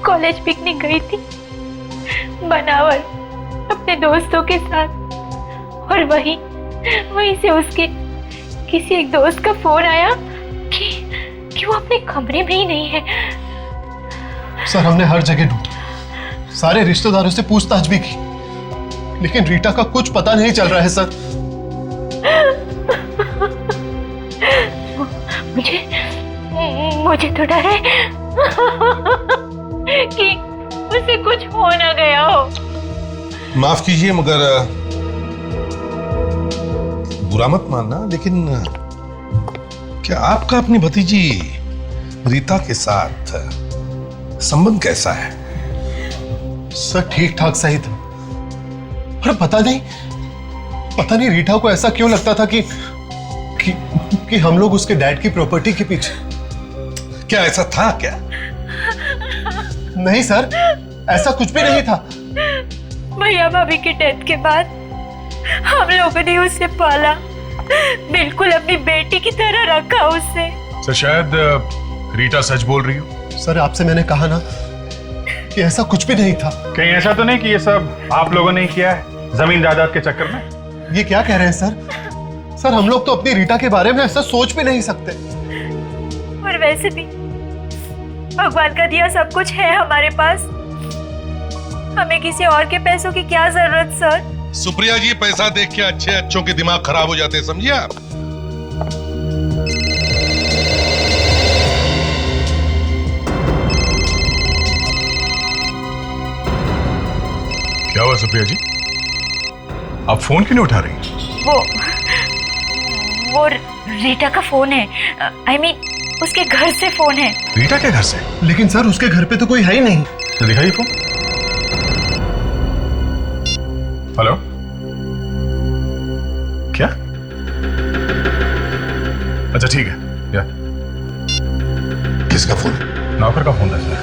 कॉलेज पिकनिक गई थी बनावर अपने दोस्तों के साथ, और वहीं से उसके किसी एक दोस्त का फोन आया कि वो अपने कमरे में ही नहीं है। सर हमने हर जगह ढूंढा, सारे रिश्तेदारों से पूछताछ भी की, लेकिन रीटा का कुछ पता नहीं चल रहा है सर। मुझे तो डर है कि उसे कुछ हो ना गया हो। माफ कीजिए मगर बुरा मत मानना, लेकिन क्या आपका अपनी भतीजी रीता के साथ संबंध कैसा है? सर ठीक ठाक सही था, पर पता नहीं रीटा को ऐसा क्यों लगता था कि हम लोग उसके डैड की प्रॉपर्टी के पीछे। क्या ऐसा था क्या? नहीं सर, ऐसा कुछ भी नहीं था। भैया भाभी की डेथ के बाद हम लोगों ने उसे पाला, बिल्कुल अपनी बेटी की तरह रखा उसे। सर शायद रीटा सच बोल रही हो। सर आपसे मैंने कहा ना कि ऐसा कुछ भी नहीं था। कहीं ऐसा तो नहीं कि ये सब आप लोगों ने किया है जमीन जायदाद के चक्कर में? ये क्या कह रहे हैं सर? सर हम लोग तो अपनी रीटा के बारे में ऐसा सोच भी नहीं सकते। और वैसे भी भगवान का दिया सब कुछ है हमारे पास, हमें किसी और के पैसों की क्या जरूरत सर? सुप्रिया जी, पैसा देख के अच्छों के दिमाग खराब हो जाते हैं, समझिए आप? क्या हुआ सुप्रिया जी, आप फोन क्यों नहीं उठा रही? वो रीटा का फोन है, I mean, उसके घर से फोन है। रीटा के घर से? लेकिन सर उसके घर पे तो कोई है ही नहीं। तो दिखाइए फोन। हेलो, क्या? अच्छा ठीक है, या किसका फोन? नौकर का फोन था सर,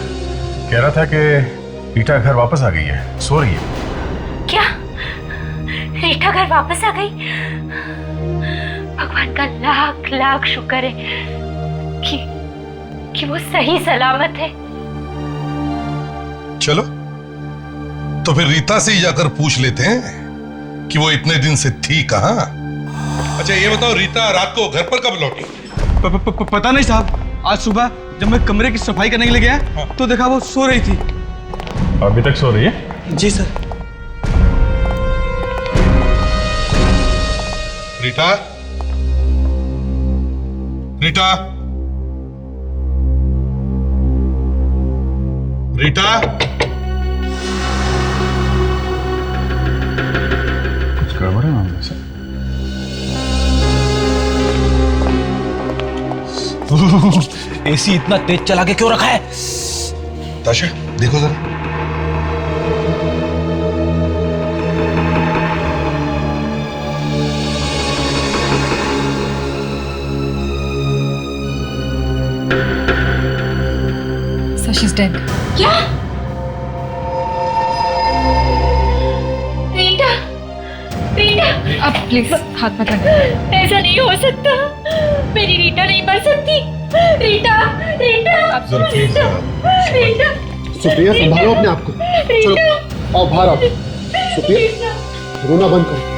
कह रहा था कि रीटा घर वापस आ गई है, सो रही है। क्या रीटा घर वापस आ गई? भगवान का लाख लाख शुक्र है कि वो सही सलामत है। चलो तो फिर रीता से ही जाकर पूछ लेते हैं कि वो इतने दिन से थी कहां। अच्छा ये बताओ, रीता रात को घर पर कब लौटी? पता नहीं साहब, आज सुबह जब मैं कमरे की सफाई करने के लिए गया तो देखा वो सो रही थी। अभी तक सो रही है? जी सर। रीटा, रीटा, रीटा, कुछ गड़बड़ है मामले से? एसी इतना तेज चला के क्यों रखा है? ताशा देखो जरा। So she's dead. क्या? रीटा, रीटा, अब प्लीज हाथ मत लगाइए। ऐसा नहीं हो सकता, मेरी रीटा नहीं मर सकती। रीटा, रीटा, रीटा, रीटा। सुप्रिया संभालो अपने आप को। चलो आओ बाहर आओ। सुप्रिया रोना बंद करो।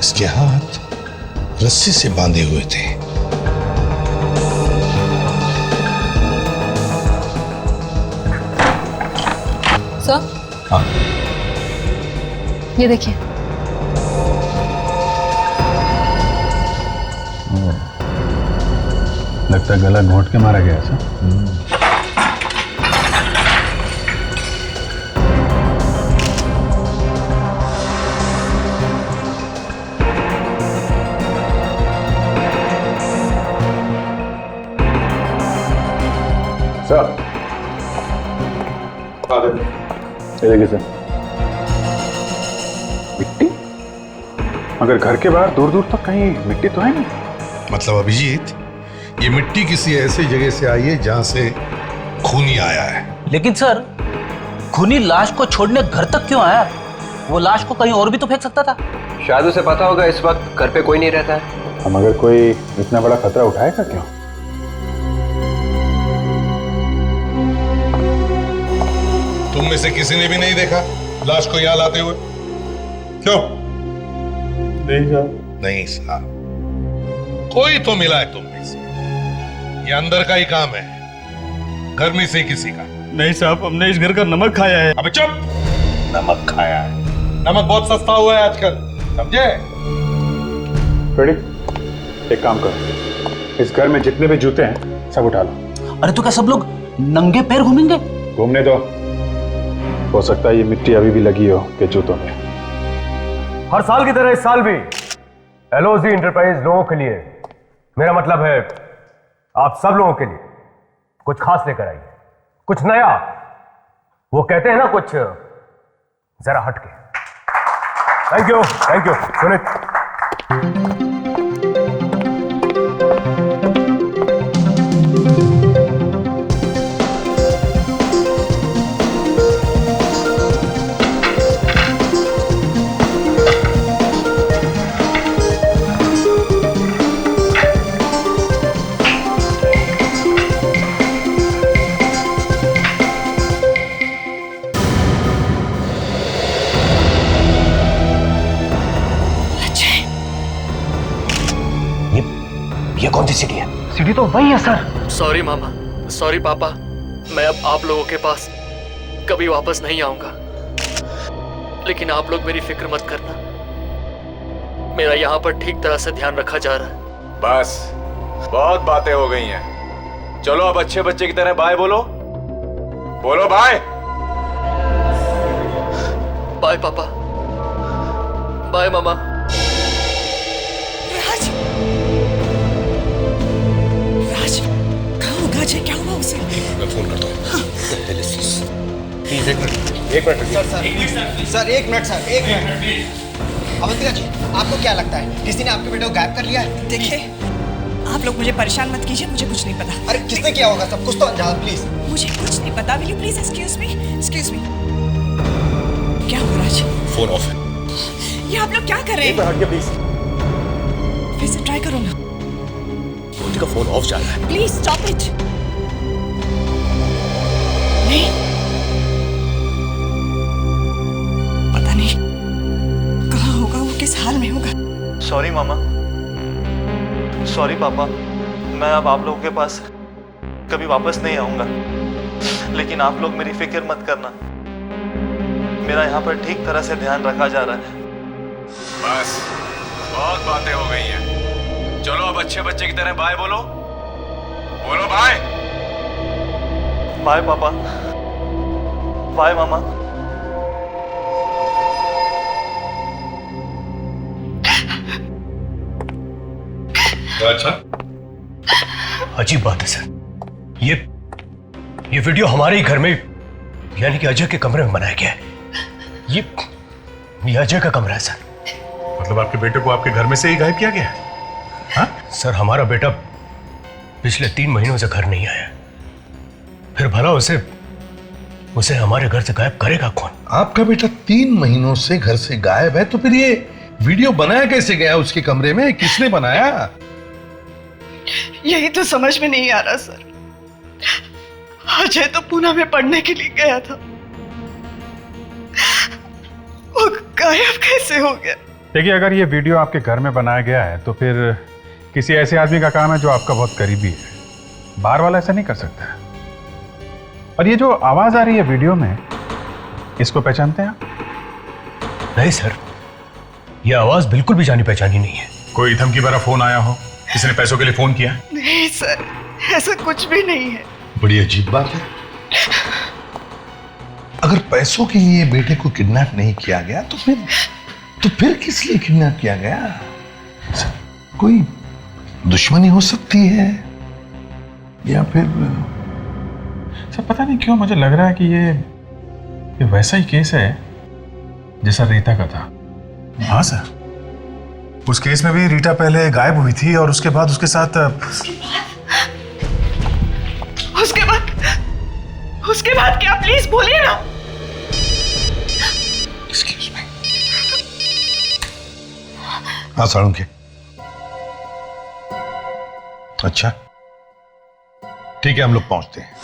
इसके हाथ रस्सी से बांधे हुए थे। सर, हाँ, ये देखिए। लगता है गला घोंट के मारा गया सर। सर, ये देखिए सर, मिट्टी। मगर घर के बाहर दूर दूर तक कहीं मिट्टी तो है नहीं। मतलब अभिजीत, ये मिट्टी किसी ऐसी जगह से आई है जहां से खूनी आया है। लेकिन सर, खूनी लाश को छोड़ने घर तक क्यों आया? वो लाश को कहीं और भी तो फेंक सकता था। शायद उसे पता होगा इस वक्त घर पे कोई नहीं रहता है। हम अगर कोई इतना बड़ा खतरा उठाएगा क्यों? तुम में से किसी ने भी नहीं देखा लाश को यहाँ लाते हुए? क्यों? नहीं साहब। नहीं साहब, कोई तो मिला है तुम में से। ये अंदर का ही काम है, घर में से किसी का नहीं साहब, हमने इस घर का नमक खाया है। अबे चुप! नमक खाया है? नमक बहुत सस्ता हुआ है आजकल, समझे? रेडी? एक काम करो, इस घर में जितने भी जूते हैं सब उठा लो। अरे तो क्या सब लोग नंगे पैर घूमेंगे? घूमने दो, हो सकता है ये मिट्टी अभी भी लगी हो के जूतों में। हर साल की तरह इस साल भी एलओजी इंटरप्राइज लोगों के लिए, मेरा मतलब है आप सब लोगों के लिए कुछ खास लेकर आई है, कुछ नया। वो कहते हैं ना, कुछ जरा हटके। Thank you Sunit. ये कौन सी सीढ़ी है? सीढ़ी तो वही है सर। सॉरी मामा, सॉरी पापा, मैं अब आप लोगों के पास कभी वापस नहीं आऊंगा। लेकिन आप लोग मेरी फिक्र मत करना, मेरा यहाँ पर ठीक तरह से ध्यान रखा जा रहा है। बस बहुत बातें हो गई हैं, चलो अब अच्छे बच्चे की तरह बाय बोलो। बोलो बाय। बाय पापा, बाय मामा। क्या हुआ उसे? मैं फोन करता हूँ। प्लीज एक मिनट सर, एक मिनट अवंतिका जी, आपको क्या लगता है किसी ने आपके बेटे को गायब कर लिया है? देखिए, आप लोग मुझे परेशान मत कीजिए, मुझे कुछ नहीं पता। अरे किसने किया होगा? सब कुछ तो अंजाम, प्लीज। मुझे कुछ नहीं पता। Will you please excuse me? क्या हो राज? फोन ऑफ है। ये आप लोग क्या कर रहे हैं? हट के प्लीज। फिर से ट्राई करो ना। का फोन ऑफ जा रहा है। Please stop it. नहीं, पता नहीं कहाँ होगा वो, किस हाल में होगा। सॉरी मामा, सॉरी पापा, मैं अब आप लोगों के पास कभी वापस नहीं आऊंगा। लेकिन आप लोग मेरी फिक्र मत करना, मेरा यहाँ पर ठीक तरह से ध्यान रखा जा रहा है। बस बहुत बातें हो गई हैं, चलो अब अच्छे बच्चे की तरह बाय बोलो। बोलो बाय। बाय पापा, बाय मामा। अच्छा, अजीब बात है सर, ये वीडियो हमारे ही घर में, यानी कि अजय के कमरे में बनाया गया है। ये अजय का कमरा है सर। मतलब आपके बेटे को आपके घर में से ही गायब किया गया है? हाँ? सर, हमारा बेटा पिछले 3 महीनों से घर नहीं आया, फिर भला उसे हमारे घर से गायब करेगा कौन? आपका बेटा 3 महीनों से घर से गायब है, तो फिर ये वीडियो बनाया कैसे गया उसके कमरे में? किसने बनाया? यही तो समझ में नहीं आ रहा सर। अजय तो पूना में पढ़ने के लिए गया था, वो गायब कैसे हो गया? देखिए, अगर ये वीडियो आपके घर में बनाया गया है तो फिर किसी ऐसे आदमी का काम है जो आपका बहुत करीबी है। बाहर वाला ऐसा नहीं कर सकता। और ये जो आवाज आ रही है वीडियो में, इसको पहचानते हैं आप? नहीं सर, ये आवाज बिल्कुल भी जानी पहचानी नहीं है। कोई धमकी भरा फोन आया हो, किसी ने पैसों के लिए फोन किया? नहीं सर, ऐसा कुछ भी नहीं है। बड़ी अजीब बात है। अगर पैसों के लिए बेटे को किडनैप नहीं किया गया तो फिर किस लिए किडनैप किया गया? कोई दुश्मनी हो सकती है या फिर सर पता नहीं क्यों मुझे लग रहा है कि ये वैसा ही केस है जैसा रीता का था। हाँ सर, उस केस में भी रीटा पहले गायब हुई थी और उसके बाद उसके साथ उसके बाद क्या? प्लीज बोलिए ना। Excuse me. हाँ साळुंखे। अच्छा ठीक है, हम लोग पहुंचते हैं।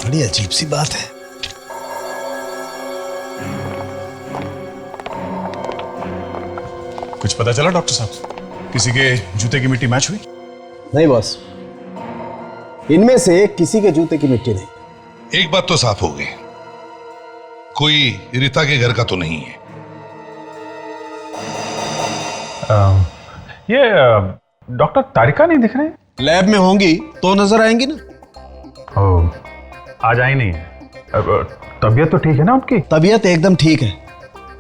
बड़ी अजीब सी बात है। कुछ पता चला डॉक्टर साहब? किसी के जूते की मिट्टी मैच हुई? नहीं बॉस, इनमें से किसी के जूते की मिट्टी नहीं। एक बात तो साफ हो गई, कोई रीता के घर का तो नहीं है। ये डॉक्टर तारिका नहीं दिख रहे? लैब में होंगी तो नजर आएंगी ना। आज आई नहीं है। तबीयत तो ठीक है ना उनकी? तबीयत एकदम ठीक है।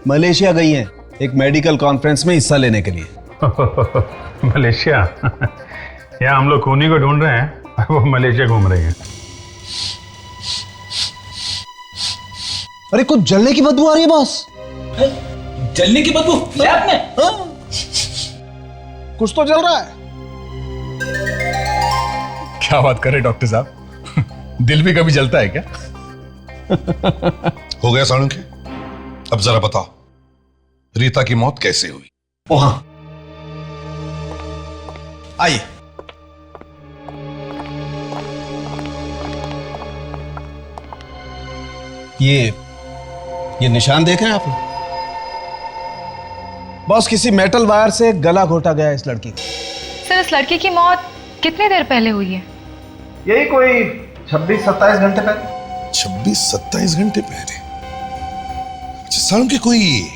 मलेशिया गई हैं एक मेडिकल कॉन्फ्रेंस में हिस्सा लेने के लिए। मलेशिया? यहाँ हम लोग खूनी को ढूंढ रहे हैं, वो मलेशिया घूम रही है। अरे कुछ जलने की बदबू आ रही है बॉस। जलने की बदबू लैब में? कुछ तो जल रहा है। क्या बात कर रहे डॉक्टर साहब, दिल भी कभी जलता है क्या? हो गया साळुंखे, अब जरा बताओ रीता की मौत कैसे हुई? ओ हाँ, आइए। ये निशान देख रहे हैं आप? बॉस, किसी मेटल वायर से गला घोटा गया इस लड़की का। सर, इस लड़की की मौत कितनी देर पहले हुई है? यही कोई 26-27 घंटे पहले। 26-27 घंटे पहले? अच्छा साळुंखे, कोई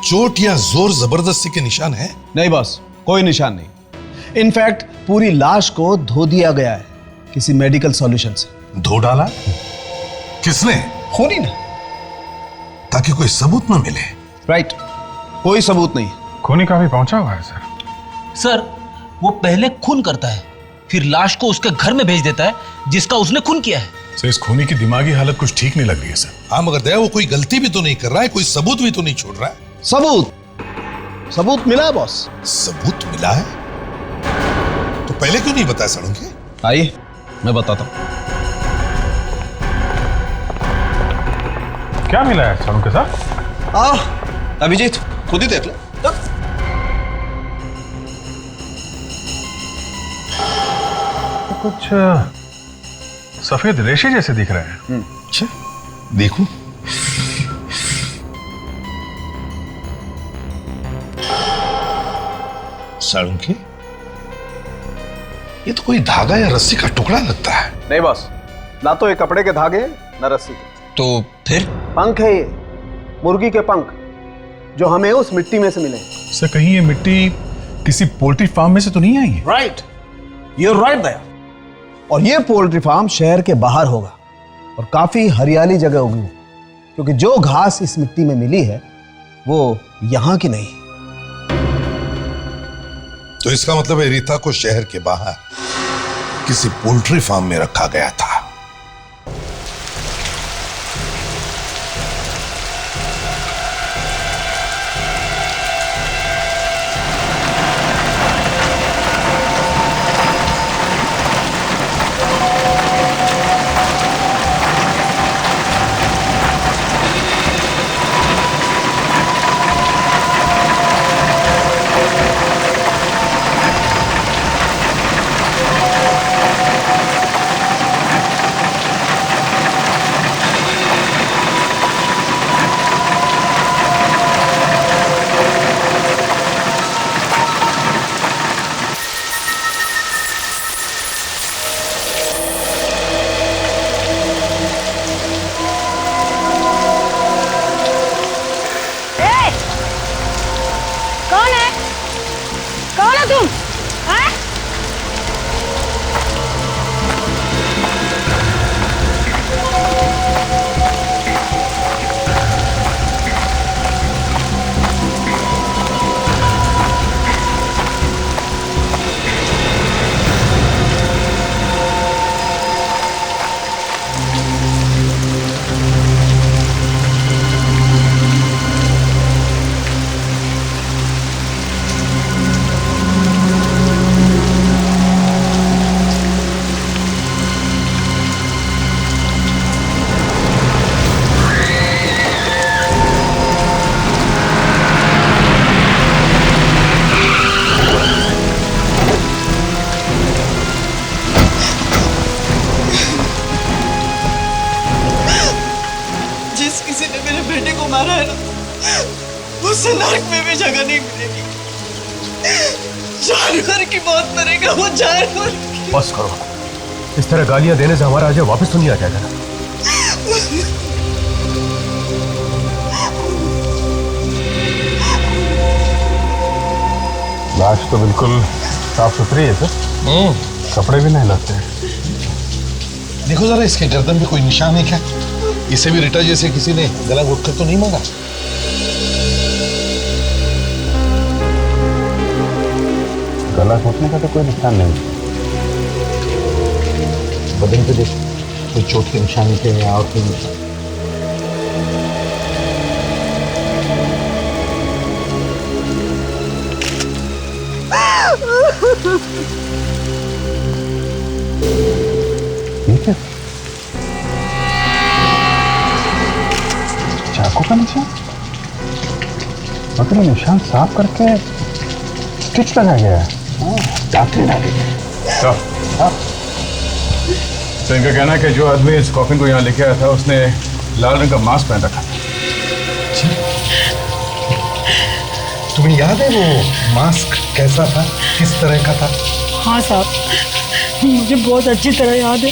चोट या जोर जबरदस्ती के निशान है? नहीं बॉस, कोई निशान नहीं। इनफैक्ट पूरी लाश को धो दिया गया है किसी मेडिकल सॉल्यूशन से। धो डाला? किसने? खूनी ने। ताकि कोई सबूत न मिले। राइट, कोई सबूत नहीं। खूनी का भी पहुंचा हुआ है सर। सर, वो पहले खून करता है, फिर लाश को उसके घर में भेज देता है जिसका उसने खून किया है। सर, इस खूनी की दिमागी हालत कुछ ठीक नहीं लग रही है सर। हाँ मगर दया, वो कोई गलती भी तो नहीं कर रहा है, कोई सबूत भी तो नहीं छोड़ रहा है। सबूत मिला है बॉस। सबूत मिला है? तो पहले क्यों नहीं बताया साळुंखे? आइए मैं बताता हूं। क्या मिला है साळुंखे साहब? अभिजीत खुद ही देख लो। कुछ सफेद रेशे जैसे दिख रहे हैं। अच्छा देखो। साळुंखे, ये तो कोई धागा या रस्सी का टुकड़ा लगता है। नहीं बॉस, ना तो ये कपड़े के धागे ना रस्सी। तो फिर? पंख है ये, मुर्गी के पंख, जो हमें उस मिट्टी में से मिले। सर, कहीं ये मिट्टी किसी पोल्ट्री फार्म में से तो नहीं आई है? राइट, यूर राइट दया। और ये पोल्ट्री फार्म शहर के बाहर होगा और काफी हरियाली जगह होगी, क्योंकि जो घास इस मिट्टी में मिली है वो यहां की नहीं। तो इसका मतलब है रीता को शहर के बाहर किसी पोल्ट्री फार्म में रखा गया था। मारा है ना, उससे नरक में भी जगह नहीं मिलेगी। जानवर की मौत मरेगा वो, जानवर। बस करो, इस तरह गालियां देने से हमारा अजय वापस तो नहीं आ जाएगा ना? लाश तो बिल्कुल साफ सुथरी है सर। कपड़े भी नहीं लगते हैं। देखो जरा इसके गर्दन पे कोई निशान है क्या? इसे भी रिटा जैसे किसी ने गला घोटकर तो नहीं मारा? गला घोटने का तो कोई निशान नहीं। बदन पे देख, कोई चोट के निशान थे या और कोई निशान? ठीक है, चाकू का निशान, मतलब निशान साफ करके स्टिच लगा गया है। डॉक्टर लगे तो इनका कहना है कि जो आदमी इस कॉफिन को यहाँ लेके आया था उसने लाल रंग का मास्क पहन रखा था। तुम्हें याद है वो मास्क कैसा था, किस तरह का था? हाँ साहब, मुझे बहुत अच्छी तरह याद है।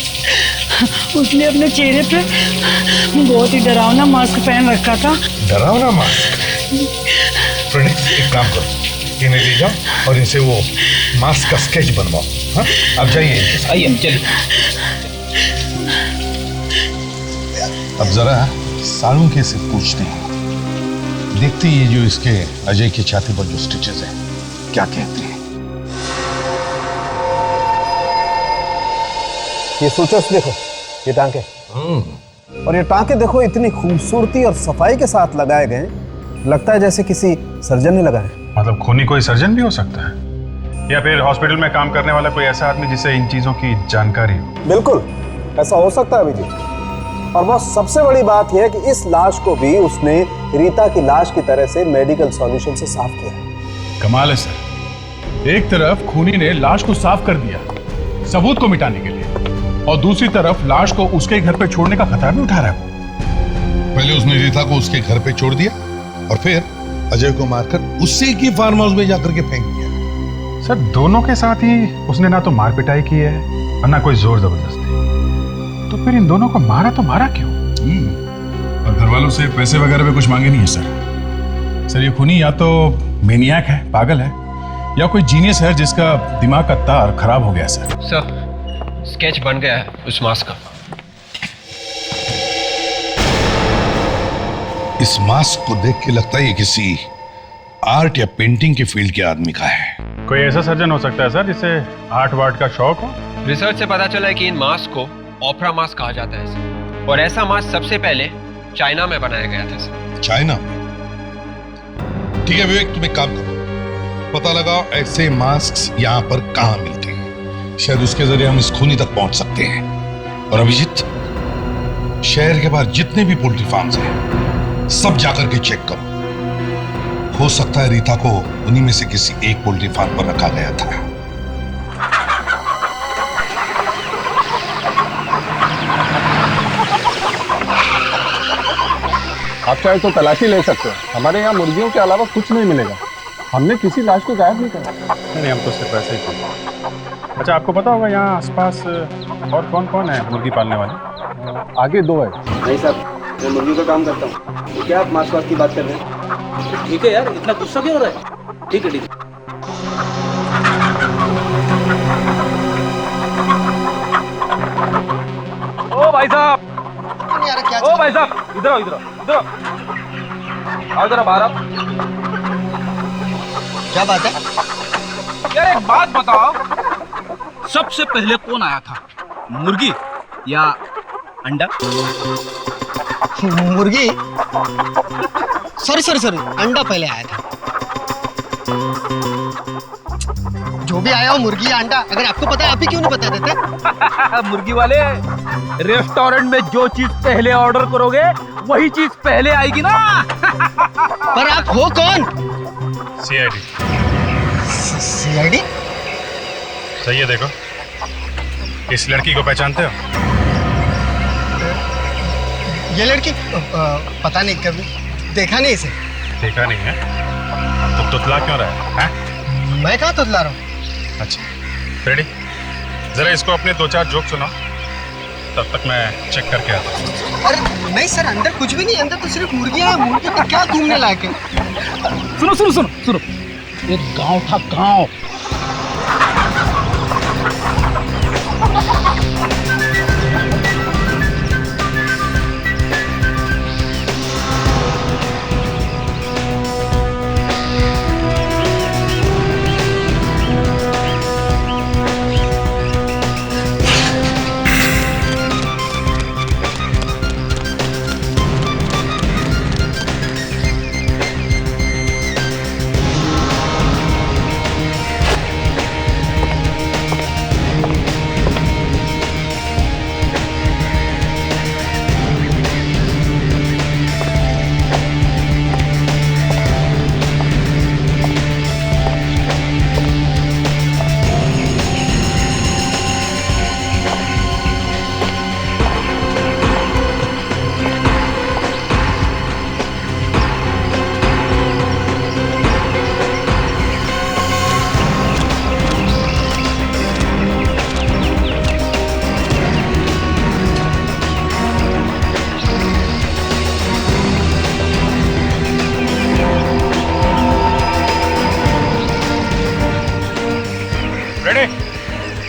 उसने अपने चेहरे पे बहुत ही डरावना मास्क पहन रखा था। डरावना मास्क? फ्रेंड्स, एक काम करो, इन्हें ले जाओ और इनसे वो मास्क का स्केच बनवाओ। हाँ, अब जाइए। आइए, चलिए। अब जरा सालुंखे से पूछते हैं, देखते ये जो इसके अजय की छाती पर जो स्टिचेस हैं क्या कहते हैं। ये सूचस देखो, ये टांके, और ये टांके देखो इतनी खूबसूरती और सफाई के साथ लगाए गए, लगता है जैसे किसी सर्जन ने लगाए। मतलब खूनी कोई सर्जन भी हो सकता है, या फिर हॉस्पिटल में काम करने वाला कोई ऐसा आदमी जिसे इन चीजों की जानकारी हो। बिल्कुल ऐसा हो सकता है अभिजीत। और बहुत सबसे बड़ी बात यह है कि इस लाश को भी उसने रीता की लाश की तरह से मेडिकल सॉल्यूशन से साफ किया। कमाल है सर, एक तरफ खूनी ने लाश को साफ कर दिया सबूत को मिटाने के लिए, और दूसरी तरफ लाश को उसके घर पे छोड़ने का खतरा भी उठा रहा है। पहले उसने रीता को उसके घर पे छोड़ दिया और फिर अजय को मारकर उसी की फार्म हाउस में जाकर के फेंक दिया। सर दोनों के साथ ही उसने ना तो मार पिटाई की है और ना कोई जोर जबरदस्ती, तो फिर इन दोनों को मारा तो मारा क्यों? और घर वालों से पैसे वगैरह भी कुछ मांगे नहीं है सर। ये खूनी या तो मेनियाक है, पागल है, या कोई जीनियस है जिसका दिमाग का तार खराब हो गया सर। स्केच बन गया है उस मास्क का। इस मास्क को देख के लगता है ये किसी आर्ट या पेंटिंग के फील्ड के आदमी का है। कोई ऐसा सर्जन हो सकता है सर जिसे आर्ट वार्ट का शौक हो। रिसर्च से पता चला है कि इन मास्क को ओपरा मास्क कहा जाता है सर, और ऐसा मास्क सबसे पहले चाइना में बनाया गया था सर। चाइना में? ठीक है विवेक, तुम एक काम करो, पता लगाओ ऐसे मास्क यहाँ पर कहाँ मिलते हैं, शायद उसके जरिए हम इस खूनी तक पहुंच सकते हैं। और अभिजीत, शहर के बाहर जितने भी पोल्ट्री फार्म्स हैं सब जाकर के चेक करो, हो सकता है रीता को उन्हीं में से किसी एक पोल्ट्री फार्म पर रखा गया था। आप चाहे तो तलाशी ले सकते हैं, हमारे यहाँ मुर्गियों के अलावा कुछ नहीं मिलेगा। हमने किसी लाश को गायब नहीं करा। नहीं, हम तो सिर्फ ऐसे ही करते। अच्छा, आपको पता होगा यहाँ आसपास और कौन कौन है मुर्गी पालने वाले? आगे दो है। नहीं साहब, मैं मुर्गी का काम करता हूँ। तो क्या आप मांस वास की बात कर रहे हैं? ठीक है यार, इतना गुस्सा क्यों हो रहा है? ठीक है ठीक है। ओ भाई साहब, ओ भाई साहब, इधर आओ, इधर आओ, इधर आओ, आओ जरा बाहर आओ। क्या बात है? यार एक बात बताओ, सबसे पहले कौन आया था, मुर्गी या अंडा? मुर्गी? सॉरी, अंडा पहले आया था। जो भी आया हो, मुर्गी या अंडा, अगर आपको पता है आप ही क्यों नहीं बता देते? मुर्गी वाले, रेस्टोरेंट में जो चीज पहले ऑर्डर करोगे वही चीज पहले आएगी ना। पर आप हो कौन? सीआईडी। सीआईडी? सही है, देखो इस लड़की को पहचानते हो? ये लड़की? पता नहीं, कभी देखा नहीं इसे। देखा नहीं है तो तुतला क्यों रहा है? मैं कहाँ तुतला रहा हूँ? अच्छा रेडी, जरा इसको अपने 2-4 जोक सुनाओ, तब तक मैं चेक करके आता हूँ। अरे नहीं सर, अंदर कुछ भी नहीं, अंदर तो सिर्फ मुर्गियाँ हैं। मुर्गी पे क्या घूमने लायक है? सुनो सुनो सुनो सुनो, एक गांव था, गांव।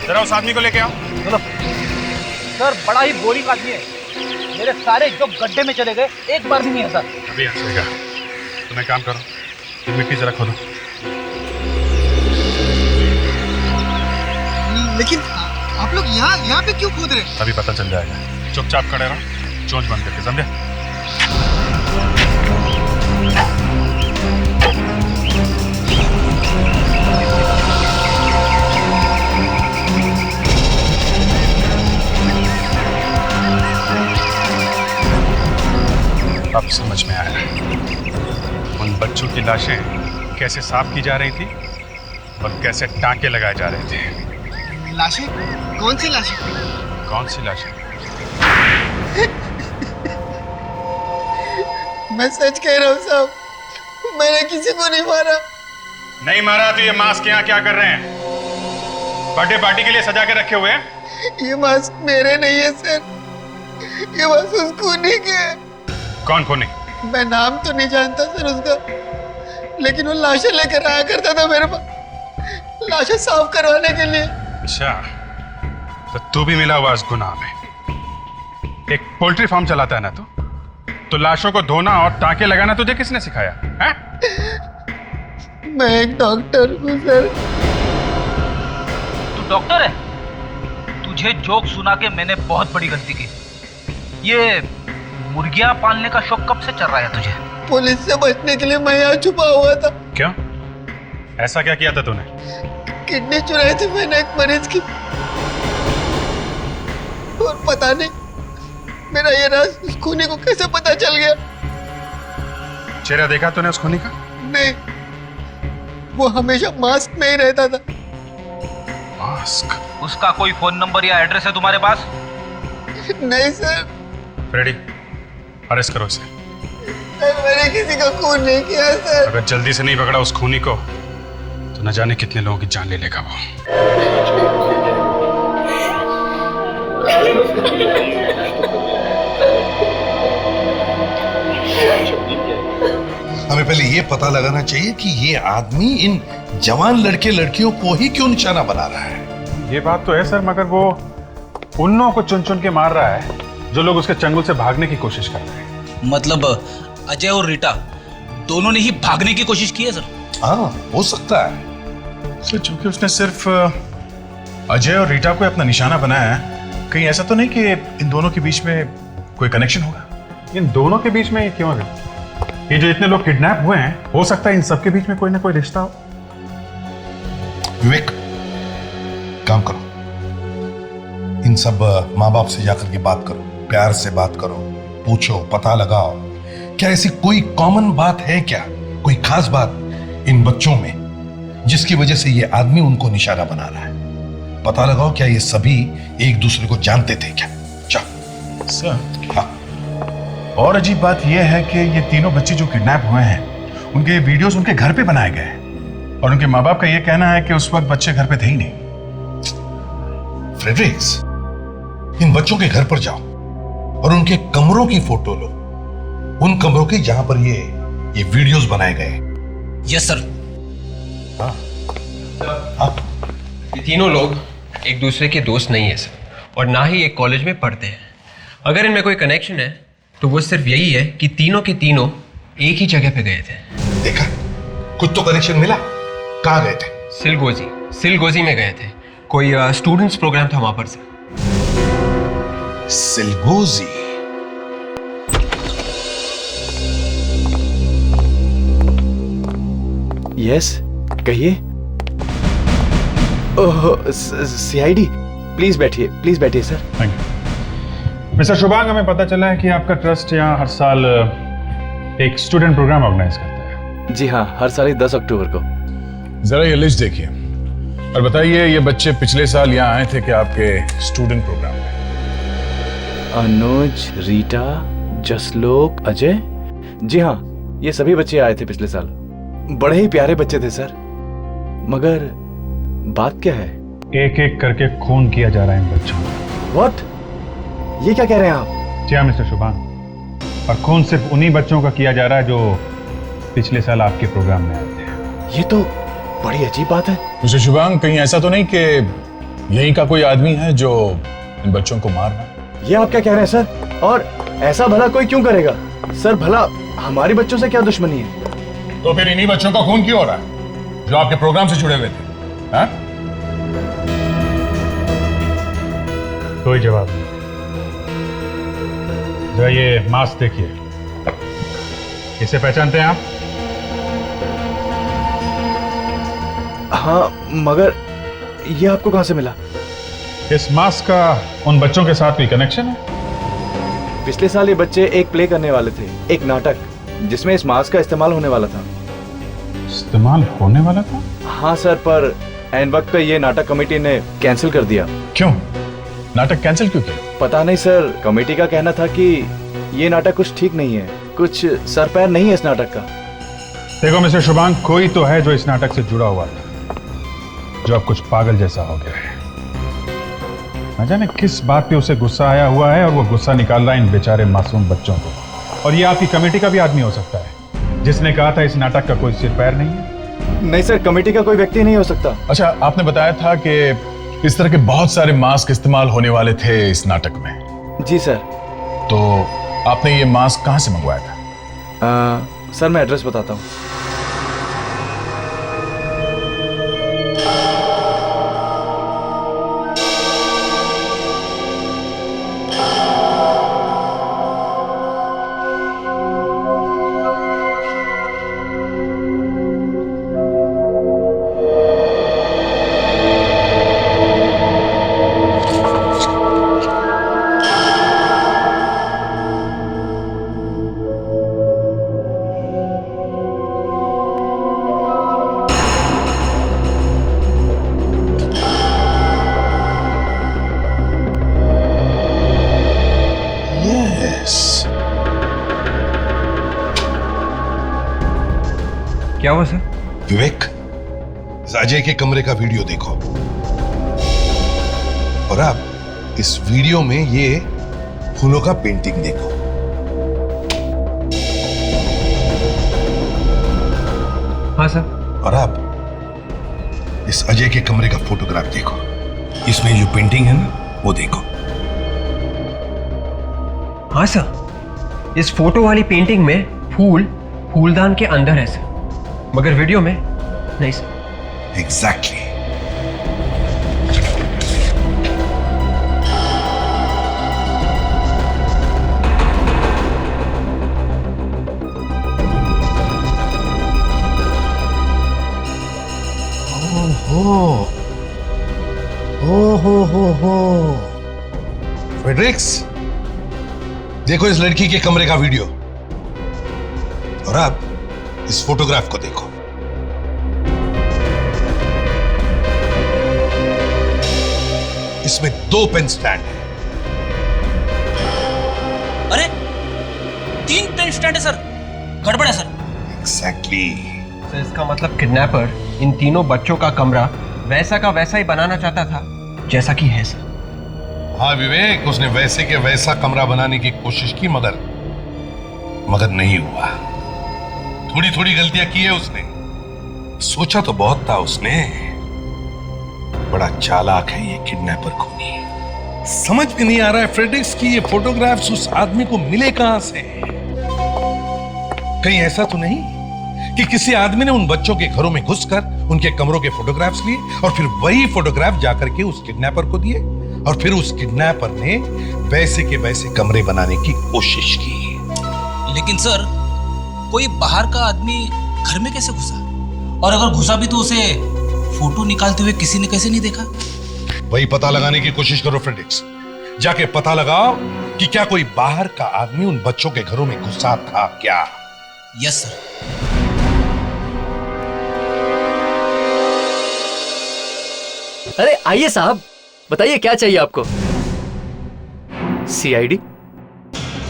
जरा उस आदमी को लेके आओ। चलो सर, बड़ा ही बोरिंग आदमी है। मेरे सारे जो गड्ढे में चले गए, एक बार भी नहीं है सर। अभी हंसेगा। तुम एक काम करो, ये मिट्टी जरा खोदो। लेकिन आप लोग यहाँ पे क्यों कूद रहे? अभी पता चल जाएगा। चुपचाप खड़े रहो, चोंच बंद करके, समझे? अब समझ में आया उन बच्चों की लाशें कैसे साफ की जा रही थी और कैसे टांके लगाए जा रहे थे। लाशें? कौन सी लाशें? कौन सी लाशें? मैं सच कह रहा हूँ साहब, मैंने किसी को नहीं मारा। नहीं मारा तो ये मास्क यहाँ क्या कर रहे हैं? बर्थडे पार्टी के लिए सजा के रखे हुए हैं? ये मास्क मेरे नहीं है सर, ये मास्क उस खूनी के है। कौन खूनी? मैं नाम तो नहीं जानता सर उसका, लेकिन वो लाशें लेकर आया करता था मेरे पास, लाशें साफ करवाने के लिए। अच्छा, तो तू भी मिला हुआ इस गुनाह में। एक पोल्ट्री फार्म चलाता है ना तू? तो लाशों को धोना और टांके लगाना तुझे किसने सिखाया है? मैं एक डॉक्टर हूँ सर। तू डॉक्टर है? तुझे जोक सुना के मैंने बहुत बड़ी गलती की। ये मुर्गियां पालने का शौक कब से चल रहा है तुझे? पुलिस से बचने के लिए मैं यहाँ छुपा हुआ था। क्यों? ऐसा क्या किया था तूने? किडनी चुराई थी मैंने एक मरीज की, और पता नहीं मेरा ये राज उस खूनी को कैसे पता चल गया। चेहरा देखा तूने उस खूनी का? नहीं, वो हमेशा मास्क में ही रहता था। मास्क? उसका कोई फोन नंबर या एड्रेस है तुम्हारे पास? नहीं सर। फ्रेडी, अरेस्ट करो इसे। मैंने किसी का खून नहीं किया सर। अगर जल्दी से नहीं पकड़ा उस खूनी को तो न जाने कितने लोगों की जान ले लेगा वो। हमें पहले ये पता लगाना चाहिए कि ये आदमी इन जवान लड़के लड़कियों को ही क्यों निशाना बना रहा है। ये बात तो है सर, मगर वो उन लोगों को चुन चुन के मार रहा है जो लोग उसके चंगुल से भागने की कोशिश कर रहे हैं। मतलब अजय और रीटा दोनों ने ही भागने की कोशिश की है सर? हाँ, हो सकता है सर, चूंकि उसने सिर्फ अजय और रीटा को अपना निशाना बनाया है, कहीं ऐसा तो नहीं कि इन दोनों के बीच में कोई कनेक्शन होगा? इन दोनों के बीच में ये क्यों है? ये जो इतने लोग किडनैप हुए हैं, हो सकता है इन सबके बीच में कोई ना कोई रिश्ता हो। विवेक, काम करो, इन सब माँ बाप से जाकर के बात करो, प्यार से बात करो, पूछो, पता लगाओ, क्या ऐसी कोई कॉमन बात है क्या, कोई खास बात इन बच्चों में जिसकी वजह से ये आदमी उनको निशाना बना रहा है? पता लगाओ, क्या ये सभी एक दूसरे को जानते थे क्या? चलो सर। हाँ, और अजीब बात यह है कि ये तीनों बच्चे जो किडनैप हुए हैं उनके वीडियोस उनके घर पे बनाए गए हैं और उनके माँ बाप का यह कहना है कि उस वक्त बच्चे घर पे थे ही नहीं। फ्रेडरिक्स, इन बच्चों के घर पर जाओ और उनके कमरों की फोटो लो, उन कमरों की जहां पर ये वीडियोस बनाए गए। Yes sir. ये तीनों लोग एक दूसरे के दोस्त नहीं है सर, और ना ही एक कॉलेज में पढ़ते हैं। अगर इनमें कोई कनेक्शन है तो वो सिर्फ यही है कि तीनों के तीनों एक ही जगह पे गए थे। देखा, कुछ तो कनेक्शन मिला। कहाँ गए थे? सिलगोजी में गए थे। कोई स्टूडेंट्स प्रोग्राम था वहां पर सर। सिलगोजी? यस, कहिए। ओह, सीआईडी, प्लीज बैठिए sir. Thank you. Mister Shubhang, हमें पता चला है कि आपका ट्रस्ट यहाँ हर साल एक स्टूडेंट प्रोग्राम ऑर्गेनाइज करता है। जी हाँ, हर साल 10 अक्टूबर को। जरा ये लिस्ट देखिए और बताइए, ये बच्चे पिछले साल यहाँ आए थे कि आपके स्टूडेंट प्रोग्राम में? अनुज, रीटा, जसलोक, अजय। जी हाँ, ये सभी बच्चे आए थे पिछले साल। बड़े ही प्यारे बच्चे थे सर। मगर बात क्या है? एक एक करके खून किया जा रहा है इन बच्चों को। व्हाट? ये क्या कह रहे हैं आप? जी हाँ मिस्टर शुभांग, और खून सिर्फ उन्हीं बच्चों का किया जा रहा है जो पिछले साल आपके प्रोग्राम में आए थे। ये तो बड़ी अजीब बात है। मिस्टर शुभांग, कहीं ऐसा तो नहीं कि यहीं का कोई आदमी है जो इन बच्चों को मार रहा है? ये आप क्या कह रहे हैं सर? और ऐसा भला कोई क्यों करेगा सर? भला हमारे बच्चों से क्या दुश्मनी है? तो फिर इन्हीं बच्चों का खून क्यों हो रहा है जो आपके प्रोग्राम से जुड़े हुए थे? हाँ? कोई जवाब नहीं। जरा ये मास्क देखिए, इसे पहचानते हैं आप? हाँ, मगर ये आपको कहां से मिला? इस मास्क का उन बच्चों के साथ कोई कनेक्शन है? पिछले साल ये बच्चे एक प्ले करने वाले थे, एक नाटक, जिसमें इस मास्क का इस्तेमाल होने वाला था। इस्तेमाल होने वाला था? हाँ सर, पर एन वक्त पे ये नाटक कमेटी ने कैंसिल कर दिया। क्यों? नाटक कैंसिल क्यों किया? पता नहीं सर, कमेटी का कहना था कि ये नाटक कुछ ठीक नहीं है, कुछ सर पैर नहीं है इस नाटक का। देखो मिस्टर शुभांग, कोई तो है जो इस नाटक से जुड़ा हुआ था, जो अब कुछ पागल जैसा हो गया है। न जाने किस बात पे उसे गुस्सा आया हुआ है और वो गुस्सा निकाल रहा है इन बेचारे मासूम बच्चों को। और ये आपकी कमेटी का भी आदमी हो सकता है जिसने कहा था इस नाटक का कोई सिर पैर नहीं है। नहीं सर, कमेटी का कोई व्यक्ति नहीं हो सकता। अच्छा, आपने बताया था कि इस तरह के बहुत सारे मास्क इस्तेमाल होने वाले थे इस नाटक में। जी सर। तो आपने ये मास्क कहां से मंगवाया था? सर मैं एड्रेस बताता हूँ। क्या हुआ सर? विवेक, इस अजय के कमरे का वीडियो देखो और अब इस वीडियो में ये फूलों का पेंटिंग देखो। हाँ सर। और अब इस अजय के कमरे का फोटोग्राफ देखो, इसमें जो पेंटिंग है ना वो देखो। हाँ सर, इस फोटो वाली पेंटिंग में फूलदान के अंदर है सर, मगर वीडियो में नहीं सर। एग्जैक्टली। हो। फ्रेडरिक्स, देखो इस लड़की के कमरे का वीडियो और अब इस फोटोग्राफ को देखो। इसमें 2 पेन स्टैंड है। अरे 3 पेन स्टैंड है सर, गड़बड़ है सर। एग्जैक्टली। सर इसका मतलब किडनैपर इन तीनों बच्चों का कमरा वैसा का वैसा ही बनाना चाहता था जैसा कि है सर। हाँ विवेक, उसने वैसे के वैसा कमरा बनाने की कोशिश की मगर नहीं हुआ। थोड़ी थोड़ी गलतियां की है उसने। सोचा तो बहुत था उसने। बड़ा चालाक है ये किडनैपर खूनी। समझ में नहीं आ रहा है फ्रेडरिक्स की ये फोटोग्राफ्स उस आदमी को मिले कहां से। कहीं ऐसा तो नहीं कि किसी आदमी ने उन बच्चों के घरों में घुसकर उनके कमरों के फोटोग्राफ्स लिए और फिर वही फोटोग्राफ जाकर के उस किडनैपर को दिए और फिर उस किडनैपर ने वैसे के वैसे कमरे बनाने की कोशिश की। लेकिन सर कोई बाहर का आदमी घर में कैसे घुसा, और अगर घुसा भी तो उसे फोटो निकालते हुए किसी ने कैसे नहीं देखा? वही पता लगाने की कोशिश करो फ्रेडरिक्स। जाके पता लगाओ कि क्या कोई बाहर का आदमी उन बच्चों के घरों में घुसा था क्या। Yes sir. अरे आइए साहब, बताइए क्या चाहिए आपको? सीआईडी?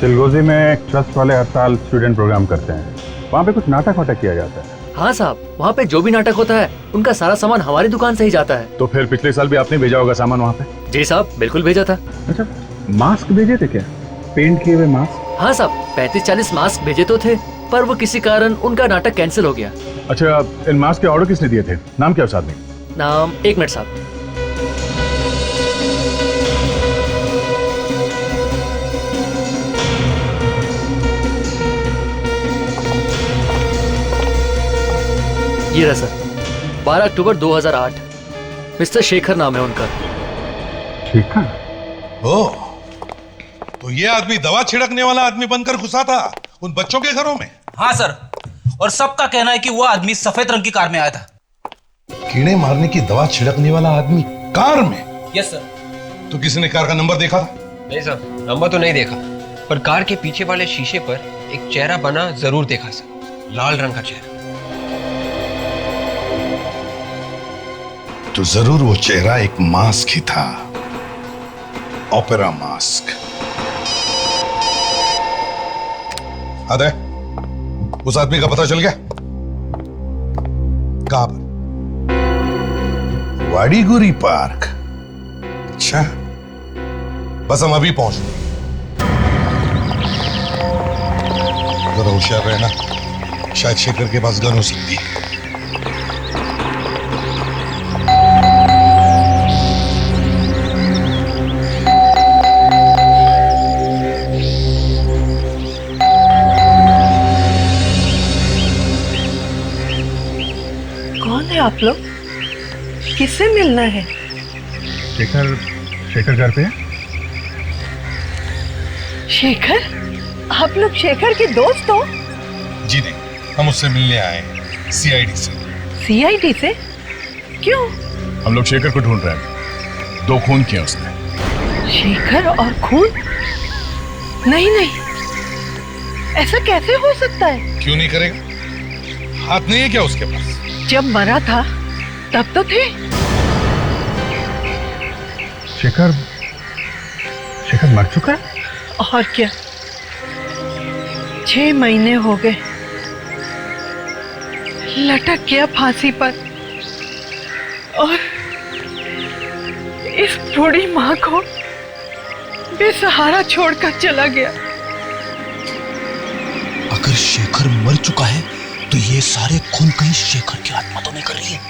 चिलगोजी में एक ट्रस्ट वाले हर साल स्टूडेंट प्रोग्राम करते हैं। वहाँ पे कुछ नाटक वाटक किया जाता है। हाँ साहब, वहाँ पे जो भी नाटक होता है उनका सारा सामान हमारी दुकान से ही जाता है। तो फिर पिछले साल भी आपने भेजा होगा सामान वहाँ पे? जी साहब, बिल्कुल भेजा था। अच्छा, मास्क भेजे थे क्या? पेंट किए हुए मास्क? हाँ साहब, 35-40 मास्क भेजे तो थे, पर वो किसी कारण उनका नाटक कैंसिल हो गया। अच्छा, इन मास्क के ऑर्डर किसने दिए थे? नाम क्या उस आदमी? नाम, 1 मिनट साहब। ये रहा सर, 12 अक्टूबर 2008। मिस्टर शेखर नाम है उनका। शेखर? ओह, तो ये आदमी दवा छिड़कने वाला आदमी बनकर घुसा था उन बच्चों के घरों में? हाँ सर, और सबका कहना है कि वो आदमी सफेद रंग की कार में आया था। कीड़े मारने की दवा छिड़कने वाला आदमी कार में? Yes sir. तो किसी ने कार का नंबर देखा था? नहीं सर, नंबर तो नहीं देखा, पर कार के पीछे वाले शीशे पर एक चेहरा बना जरूर देखा सर, लाल रंग का चेहरा। तो जरूर वो चेहरा एक मास्क ही था, ओपेरा मास्क। अरे, उस आदमी का पता चल गया? कहां पर? वाडीगुरी पार्क। अच्छा, बस हम अभी पहुंच गए। जरा होशियार रहना, शायद शेखर के पास गन हो सकती है। आप लोग किससे मिलना है? शेखर घर पे है? शेखर? आप लोग शेखर के दोस्त हो? जी नहीं, हम उससे मिलने आए हैं, सीआईडी से। सीआईडी से? क्यों? हम लोग शेखर को ढूंढ रहे हैं। 2 खून किया उसने। शेखर और खून? नहीं नहीं, ऐसा कैसे हो सकता है? क्यों नहीं करेगा? हाथ नहीं है क्या उसके पास? जब मरा था तब तो थे। शेखर मर चुका है? और क्या, 6 महीने हो गए, लटक गया फांसी पर, और इस बूढ़ी माँ को बेसहारा छोड़कर चला गया। अगर शेखर मर चुका है तो ये सारे खून कहीं शेखर की आत्मा तो नहीं कर रही है?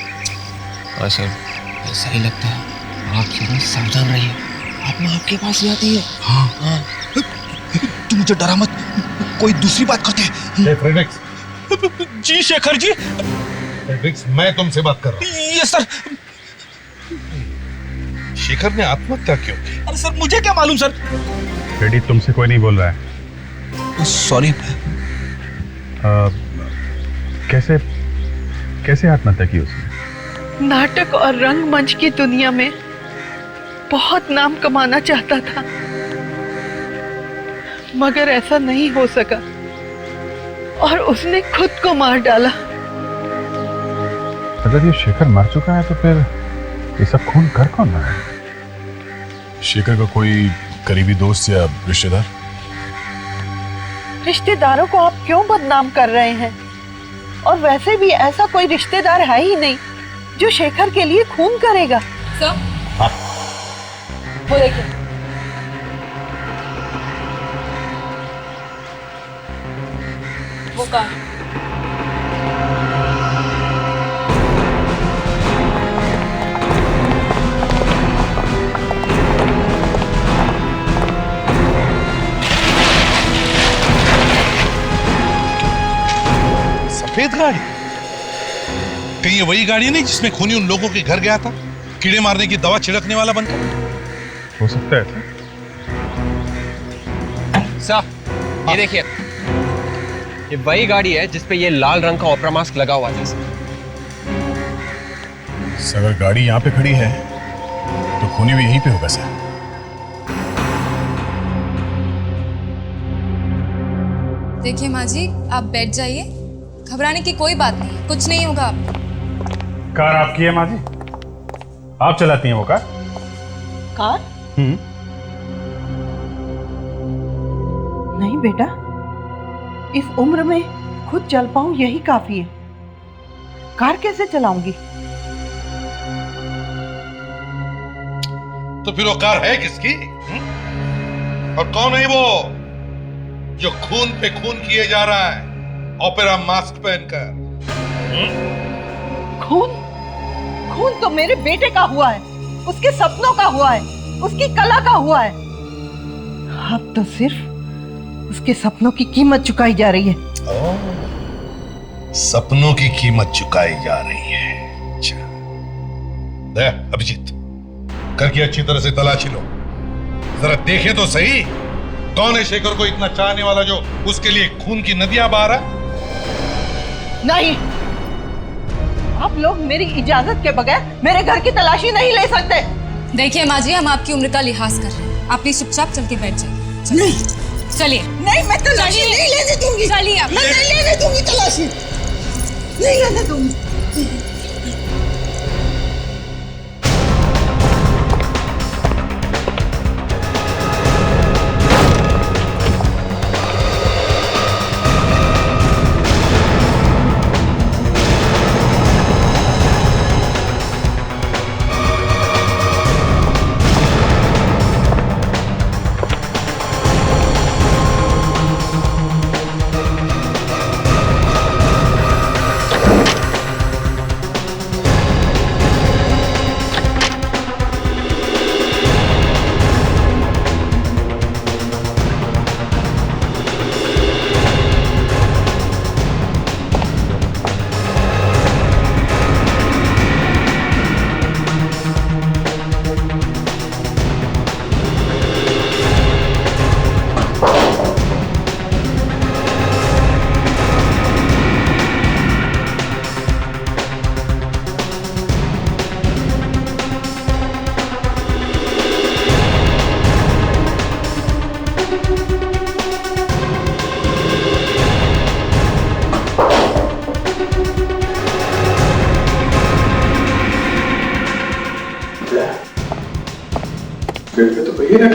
हाँ सर, ऐसा ही लगता है। आप जरा सावधान रहिए, आत्मा आपके पास ही आती है। हाँ। तू मुझे डरा मत, कोई दूसरी बात करते हैं। फ्रेडरिक्स। जी शेखर जी। फ्रेडरिक्स, मैं तुमसे बात कर रहा हूँ। Yes sir. शेखर ने आत्महत्या क्यों की? अरे सर, मुझे क्या मालूम सर। फ्रेडी, तुमसे कोई नहीं बोल रहा है। सॉरी। कैसे आत्महत्या की उसने? नाटक और रंगमंच की दुनिया में बहुत नाम कमाना चाहता था, मगर ऐसा नहीं हो सका और उसने खुद को मार डाला। अगर ये शेखर मर चुका है तो फिर ये सब खून कर कौन रहा है? शेखर का कोई करीबी दोस्त या रिश्तेदार? रिश्तेदारों को आप क्यों बदनाम कर रहे हैं? और वैसे भी ऐसा कोई रिश्तेदार है ही नहीं जो शेखर के लिए खून करेगा। सर वो देखिए, वो कार। सफेद गाड़ी? कहीं ये वही गाड़ी नहीं जिसमें खूनी उन लोगों के घर गया था, कीड़े मारने की दवा छिड़कने वाला बनकर? हो सकता है सर, ये देखिए, ये वही गाड़ी है जिसपे ये लाल रंग का ऑपरा मास्क लगा हुआ था सर। अगर गाड़ी यहाँ पे खड़ी है तो खूनी भी यहीं पे होगा सर। देखिए माँ जी, आप बैठ जाइए, घबराने की कोई बात नहीं, कुछ नहीं होगा आपको। कार आपकी है माँ जी? आप चलाती हैं वो कार? कार? नहीं बेटा, इस उम्र में खुद चल पाऊं यही काफी है। कार कैसे चलाऊंगी? तो फिर वो कार है किसकी? और कौन है वो जो खून पे खून किए जा रहा है ओपेरा मास्क पहनकर? खून? खून तो मेरे बेटे का हुआ है, उसके सपनों का हुआ है, उसकी कला का हुआ है। अब तो सिर्फ उसके सपनों की कीमत चुकाई जा रही है। सपनों की कीमत चुकाई जा रही है। अच्छा, दे अभिजीत, करके अच्छी तरह से तलाशी लो, जरा देखे तो सही कौन है शेखर को इतना चाहने वाला जो उसके लिए खून की नदियां बहा रहा। नहीं, आप लोग मेरी इजाजत के बगैर मेरे घर की तलाशी नहीं ले सकते। देखिए माँ जी, हम आपकी उम्र का लिहाज कर रहे हैं, आप प्लीज चुपचाप चल के बैठ जाइए। नहीं चलिए। नहीं, मैं तलाशी नहीं लेने दूंगी। चलिए आप। मैं नहीं लेने दूंगी तलाशी, नहीं लेने दूंगी। तो कहिए ना।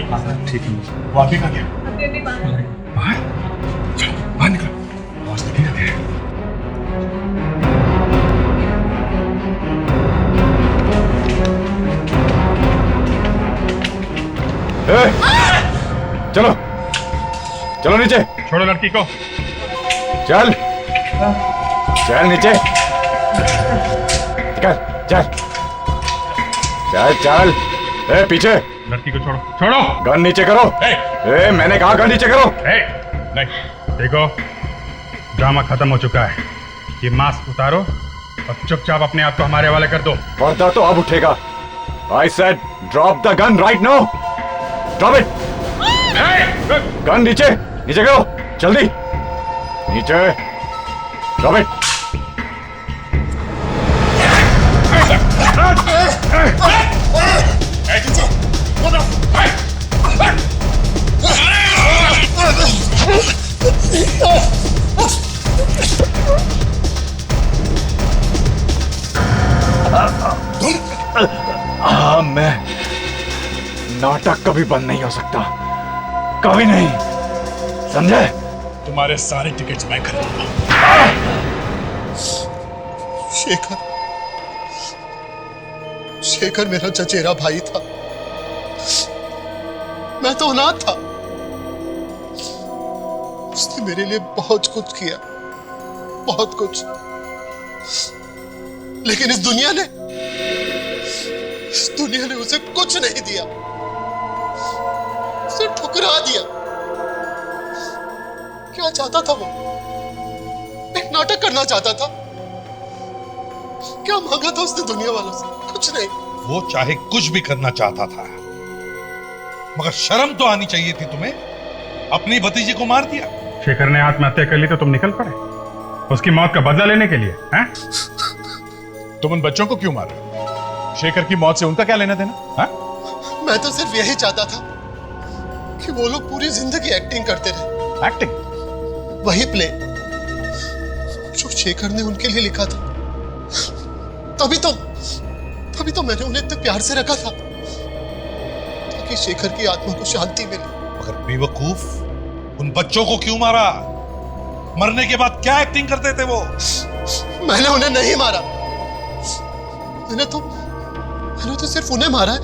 ठीक है। वो अभी का क्या बाहर? चलो बाहर निकलो, बॉस देखेगा क्या। चलो चलो नीचे, छोड़ो लड़की को, चल चल नीचे, चल चल चल चल। ए पीछे, लड़की को छोड़ो, छोड़ो, गन नीचे करो। ए मैंने कहा गन नीचे करो। नहीं देखो, ड्रामा खत्म हो चुका है, ये मास्क उतारो और चुपचाप अपने आप को हमारे हवाले कर दो। पर्दा तो अब उठेगा। I said drop the gun right now, drop it. Gun नीचे, नीचे करो जल्दी, नीचे, ड्रॉप इट। हाँ, मैं नाटक कभी बंद नहीं हो सकता, कभी नहीं, समझे? तुम्हारे सारे टिकट्स मैं खरीदूंगा। शेखर, शेखर मेरा चचेरा भाई था, मैं तो अनाथ था। उसने मेरे लिए बहुत कुछ किया, बहुत कुछ, लेकिन इस दुनिया ने उसे कुछ नहीं दिया, उसे ठुकरा दिया। क्या चाहता था वो? एक नाटक करना चाहता था। क्या मांगा था उसने दुनिया वालों से? कुछ नहीं। वो चाहे कुछ भी करना चाहता था, मगर शर्म तो आनी चाहिए थी तुम्हें, अपनी भतीजी को मार दिया। शेखर ने आत्महत्या कर ली तो तुम निकल पड़े उसकी मौत का बदला लेने के लिए, हैं? तुम उन बच्चों को क्यों मारे? शेखर की मौत से उनका क्या लेना देना? हाँ? मैं तो सिर्फ यही चाहता था कि वो लोग पूरी जिंदगी एक्टिंग करते रहे। एक्टिंग? वही प्ले जो शेखर ने उनके लिए लिखा था। तभी तो मैंने उन्हें इतने प्यार से रखा था, ताकि शेखर की आत्मा को शांति मिले। मगर बेवकूफ, उन बच्चों को क्यों मारा? मरने के बाद क्या एक्टिंग करते थे वो? मैंने उन्हें नहीं मारा, मैंने तो सिर्फ उन्हें मारा है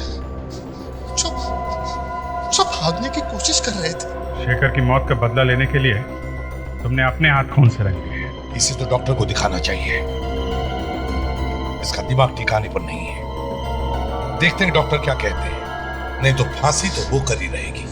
जो भागने की कोशिश कर रहे थे। शेखर की मौत का बदला लेने के लिए तुमने अपने हाथ खून से रंग लिए। इसे तो डॉक्टर को दिखाना चाहिए, इसका दिमाग ठिकाने पर नहीं है। देखते हैं डॉक्टर क्या कहते हैं, नहीं तो फांसी तो वो कर ही रहेगी।